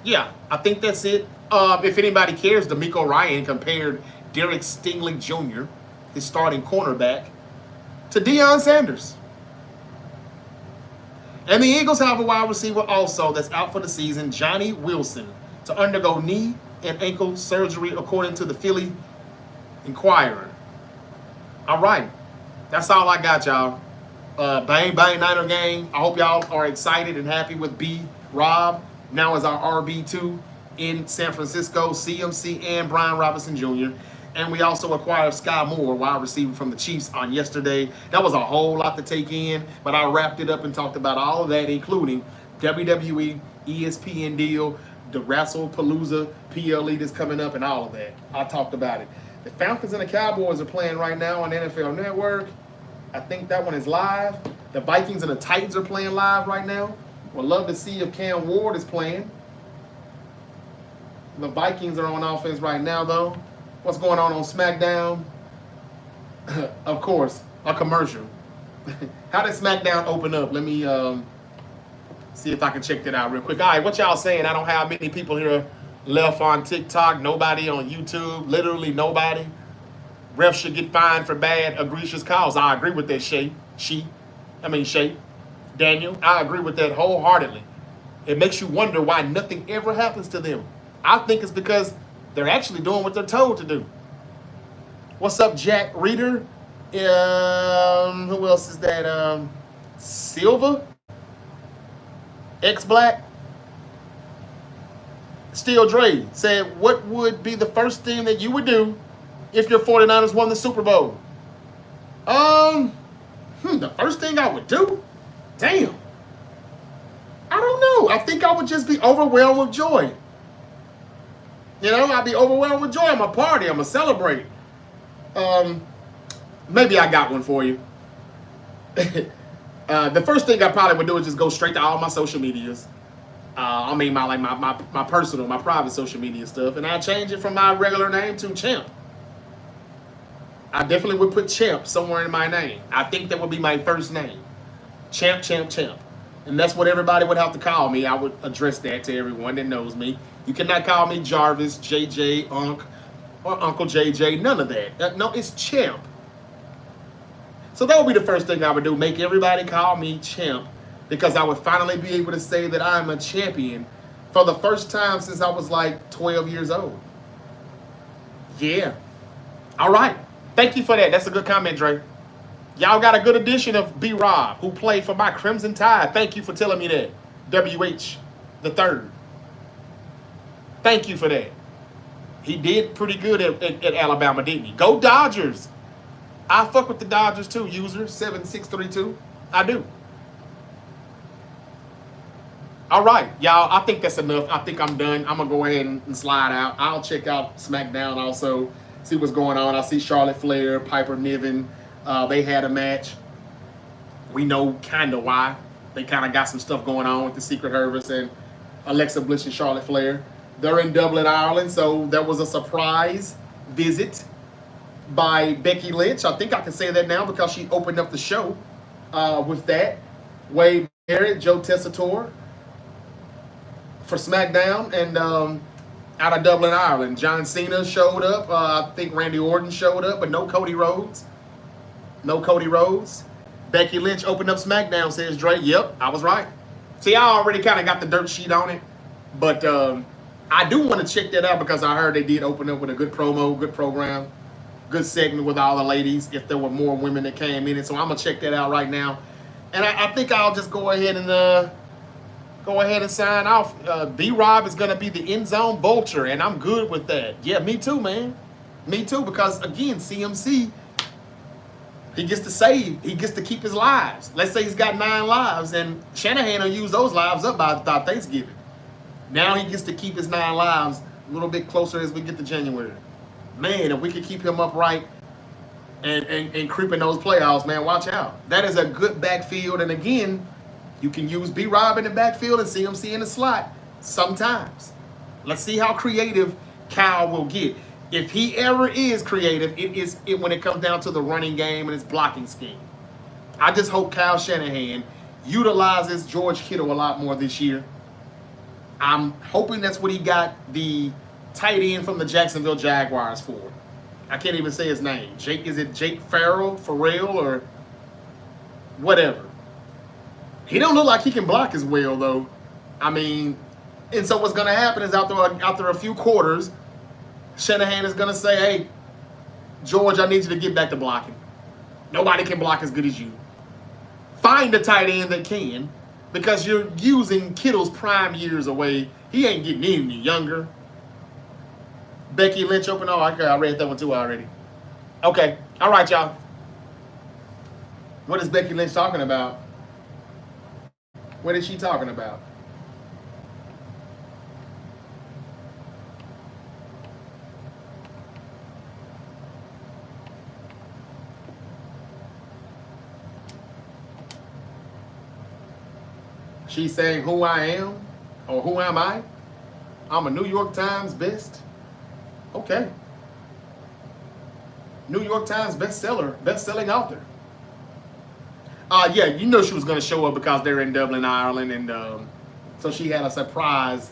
Yeah, I think that's it. If anybody cares, D'Amico Ryan compared Derek Stingley Jr., his starting cornerback, to Deion Sanders. And the Eagles have a wide receiver also that's out for the season, Johnny Wilson, to undergo knee and ankle surgery, according to the Philly Inquirer. All right, that's all I got, y'all. Bang, bang, Niner gang. I hope y'all are excited and happy with B-Rob. Now is our RB2 in San Francisco, CMC and Brian Robinson Jr. And we also acquired Sky Moore, wide receiver from the Chiefs, on yesterday. That was a whole lot to take in, but I wrapped it up and talked about all of that, including WWE, ESPN deal, the Wrestlepalooza PLE that's coming up, and all of that. I talked about it. The Falcons and the Cowboys are playing right now on NFL Network. I think that one is live. The Vikings and the Titans are playing live right now. Would love to see if Cam Ward is playing. The Vikings are on offense right now, though. What's going on SmackDown? Of course, a commercial. How did SmackDown open up? Let me see if I can check that out real quick. All right, what y'all saying? I don't have many people here left on TikTok. Nobody on YouTube. Literally nobody. Refs should get fined for bad, egregious calls. I agree with that, Shay. Daniel, I agree with that wholeheartedly. It makes you wonder why nothing ever happens to them. I think it's because they're actually doing what they're told to do. What's up, Jack Reader? Who else is that? Silva? X-Black? Steel Dre said, what would be the first thing that you would do if your 49ers won the Super Bowl? The first thing I would do? Damn. I don't know. I think I would just be overwhelmed with joy. I'd be overwhelmed with joy. I'm a party. I'm a celebrate. Maybe I got one for you. The first thing I probably would do is just go straight to all my social medias. My personal, my private social media stuff, and I'd change it from my regular name to Champ. I definitely would put Champ somewhere in my name. I think that would be my first name. Champ, Champ, Champ. And that's what everybody would have to call me. I would address that to everyone that knows me. You cannot call me Jarvis, JJ, Unc, or Uncle JJ. None of that. No, it's Champ. So that would be the first thing I would do. Make everybody call me Champ, because I would finally be able to say that I'm a champion for the first time since I was like 12 years old. Yeah. All right. Thank you for that. That's a good comment, Dre. Y'all got a good edition of B-Rob, who played for my Crimson Tide. Thank you for telling me that. WH the third. Thank you for that. He did pretty good at Alabama, didn't he? Go Dodgers. I fuck with the Dodgers too, user 7632. I do. All right, y'all. I think that's enough. I think I'm done. I'm gonna go ahead and slide out. I'll check out SmackDown also, see what's going on. I see Charlotte Flair, Piper Niven. They had a match. We know kind of why. They kind of got some stuff going on with the Secret Service and Alexa Bliss and Charlotte Flair. They're in Dublin, Ireland, so there was a surprise visit by Becky Lynch. I think I can say that now because she opened up the show with that. Wade Barrett, Joe Tessitore for SmackDown, and out of Dublin, Ireland. John Cena showed up. I think Randy Orton showed up, but no Cody Rhodes. No Cody Rhodes. Becky Lynch opened up SmackDown, says Dre. Yep, I was right. See, I already kind of got the dirt sheet on it, but I do want to check that out because I heard they did open up with a good promo, good program, good segment with all the ladies, if there were more women that came in it. So I'm going to check that out right now. And I think I'll just go ahead and sign off. B-Rob is going to be the end zone vulture, and I'm good with that. Yeah, me too, man. Me too, because, again, CMC, he gets to save. He gets to keep his lives. Let's say he's got 9 lives, and Shanahan will use those lives up by Thanksgiving. Now he gets to keep his 9 lives a little bit closer as we get to January. Man, if we could keep him upright and creep in those playoffs, man, watch out. That is a good backfield, and, again, you can use B-Rob in the backfield and CMC in the slot sometimes. Let's see how creative Kyle will get. If he ever is creative, it is when it comes down to the running game and his blocking scheme. I just hope Kyle Shanahan utilizes George Kittle a lot more this year. I'm hoping that's what he got the tight end from the Jacksonville Jaguars for. I can't even say his name. Is it Jake Farrell, or whatever? He don't look like he can block as well, though. I mean, and so what's going to happen is after a few quarters, Shanahan is going to say, hey, George, I need you to get back to blocking. Nobody can block as good as you. Find a tight end that can, because you're using Kittle's prime years away. He ain't getting any younger. Becky Lynch open. Oh, okay, I read that one too already. Okay, all right, y'all. What is Becky Lynch talking about? What is she talking about? She's saying who I am, or who am I? I'm a New York Times best. Okay. New York Times best-selling author. Yeah, you know she was going to show up because they're in Dublin, Ireland, and so she had a surprise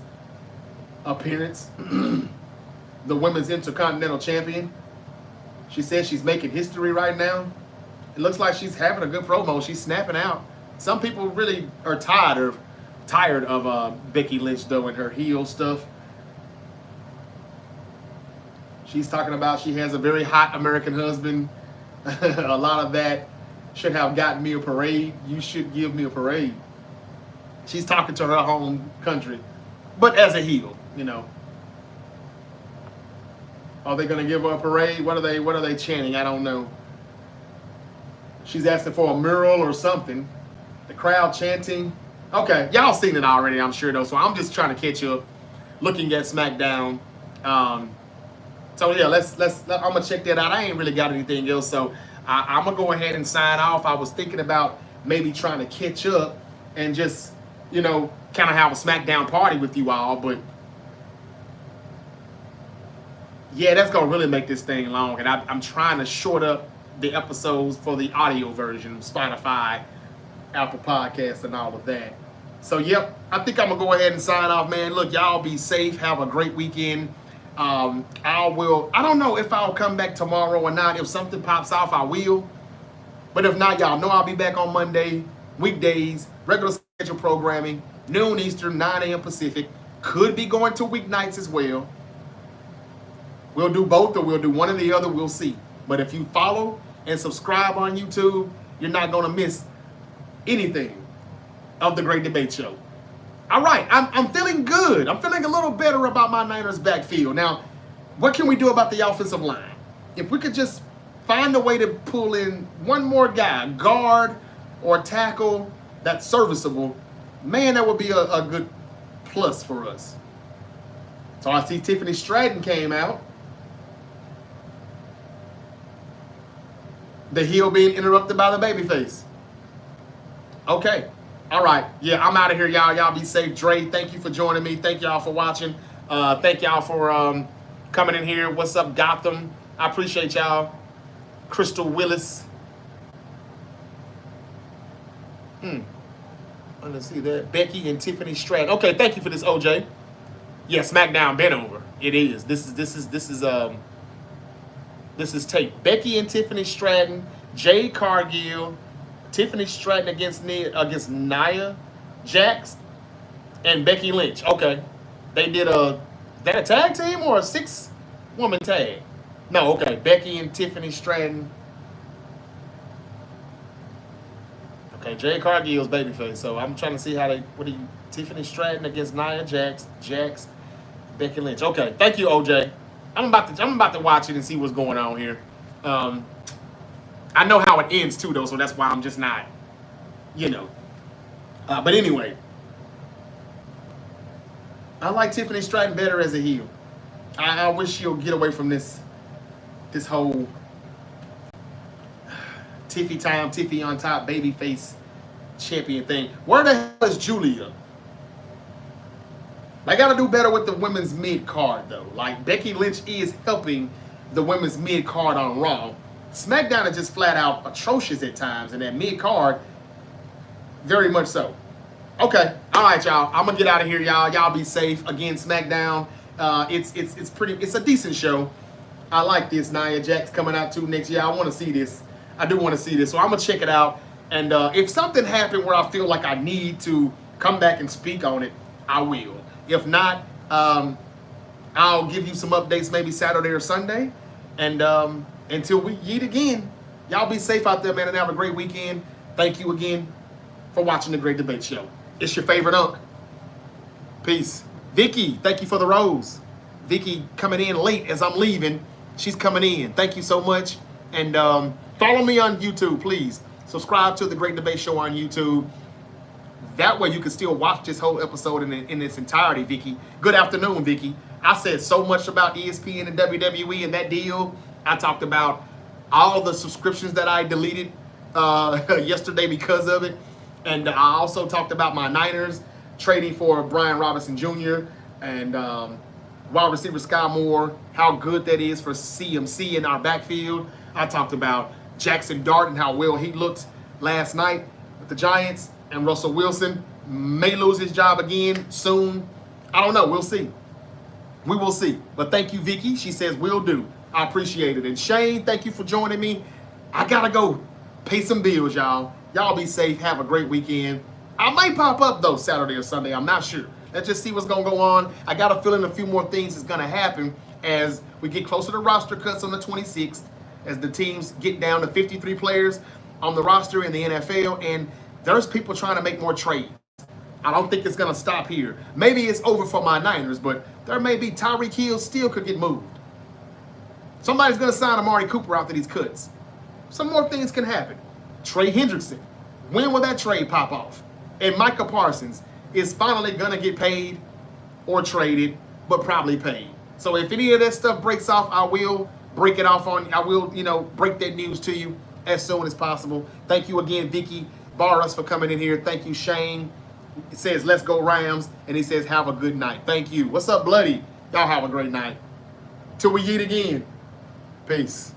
appearance. The Women's Intercontinental Champion. She says she's making history right now. It looks like she's having a good promo. She's snapping out. Some people really are tired of Becky Lynch, though, and her heel stuff. She's talking about she has a very hot American husband. A lot of that should have gotten me a parade. You should give me a parade. She's talking to her home country, but as a heel, you know. Are they going to give her a parade? What are they chanting? I don't know. She's asking for a mural or something. The crowd chanting. Okay, y'all seen it already, I'm sure, though. So I'm just trying to catch up, looking at SmackDown. So yeah, I'm gonna check that out. I ain't really got anything else, so I'm gonna go ahead and sign off. I was thinking about maybe trying to catch up and just, kind of have a SmackDown party with you all, but yeah, that's gonna really make this thing long, and I'm trying to short up the episodes for the audio version, Spotify, Apple Podcasts, and all of that. So yep, I think I'm gonna go ahead and sign off, man. Look, y'all be safe. Have a great weekend. I don't know if I'll come back tomorrow or not. If something pops off, I will. But if not, y'all know I'll be back on Monday, weekdays, regular schedule programming, noon Eastern, 9 a.m. Pacific. Could be going to weeknights as well. We'll do both, or we'll do one or the other. We'll see. But if you follow and subscribe on YouTube, you're not going to miss anything of the Great Debate Show. All right, I'm feeling good. I'm feeling a little better about my Niners backfield. Now, what can we do about the offensive line? If we could just Find a way to pull in one more guy, guard or tackle that's serviceable. Man, that would be a good plus for us. So I see Tiffany Stratton came out. The heel being interrupted by the babyface. Okay. All right. Yeah, I'm out of here, y'all. Y'all be safe. Dre, thank you for joining me. Thank y'all for watching. Thank y'all for coming in here. What's up, Gotham? I appreciate y'all. Crystal Willis. Let's see that. Becky and Tiffany Stratton. Okay, thank you for this, OJ. Yeah, SmackDown been over. It is. This is tape. Becky and Tiffany Stratton, Jade Cargill, Tiffany Stratton against Nia Jax, and Becky Lynch. Okay, they did a tag team or a 6-woman tag? No, okay. Becky and Tiffany Stratton. Okay, Jade Cargill's babyface. So I'm trying to see how Tiffany Stratton against Nia Jax, Becky Lynch. Okay, thank you, OJ. I'm about to watch it and see what's going on here. I know how it ends too, though, so that's why I'm just not, But anyway, I like Tiffany Stratton better as a heel. I wish she'll get away from this whole Tiffy on top, babyface champion thing. Where the hell is Julia? I gotta do better with the women's mid card though. Like Becky Lynch is helping the women's mid card on Raw. SmackDown is just flat out atrocious at times, and that mid card, very much so. Okay, all right, y'all. I'm gonna get out of here, y'all. Y'all be safe. Again, SmackDown. It's a decent show. I like this. Nia Jax coming out too next year. I want to see this. I do want to see this, so I'm gonna check it out. And if something happened where I feel like I need to come back and speak on it, I will. If not, I'll give you some updates maybe Saturday or Sunday. And until we meet again, y'all be safe out there, man, and have a great weekend. Thank you again for watching The Great Debate Show. It's your favorite unk. Peace. Vicky, thank you for the rose. Vicky coming in late as I'm leaving. She's coming in. Thank you so much. And follow me on YouTube, please. Subscribe to The Great Debate Show on YouTube. That way you can still watch this whole episode in its entirety, Vicky. Good afternoon, Vicky. I said so much about ESPN and WWE and that deal. I talked about all the subscriptions that I deleted yesterday because of it. And I also talked about my Niners trading for Brian Robinson Jr. and wide receiver Sky Moore, how good that is for CMC in our backfield. I talked about Jackson Dart and how well he looked last night with the Giants. And Russell Wilson may lose his job again soon. I don't know. We'll see. We will see. But thank you, Vicky. She says, will do. I appreciate it. And Shane, thank you for joining me. I got to go pay some bills, y'all. Y'all be safe. Have a great weekend. I might pop up, though, Saturday or Sunday. I'm not sure. Let's just see what's going to go on. I got a feeling a few more things is going to happen as we get closer to roster cuts on the 26th, as the teams get down to 53 players on the roster in the NFL, and there's people trying to make more trades. I don't think it's going to stop here. Maybe it's over for my Niners, but there may be Tyreek Hill still could get moved. Somebody's going to sign Amari Cooper after these cuts. Some more things can happen. Trey Hendrickson. When will that trade pop off? And Micah Parsons is finally going to get paid or traded, but probably paid. So if any of that stuff breaks off, I will break it off I will, break that news to you as soon as possible. Thank you again, Vicky Barras, for coming in here. Thank you, Shane. It says, let's go Rams. And he says, have a good night. Thank you. What's up, Bloody? Y'all have a great night. Till we eat again. Peace.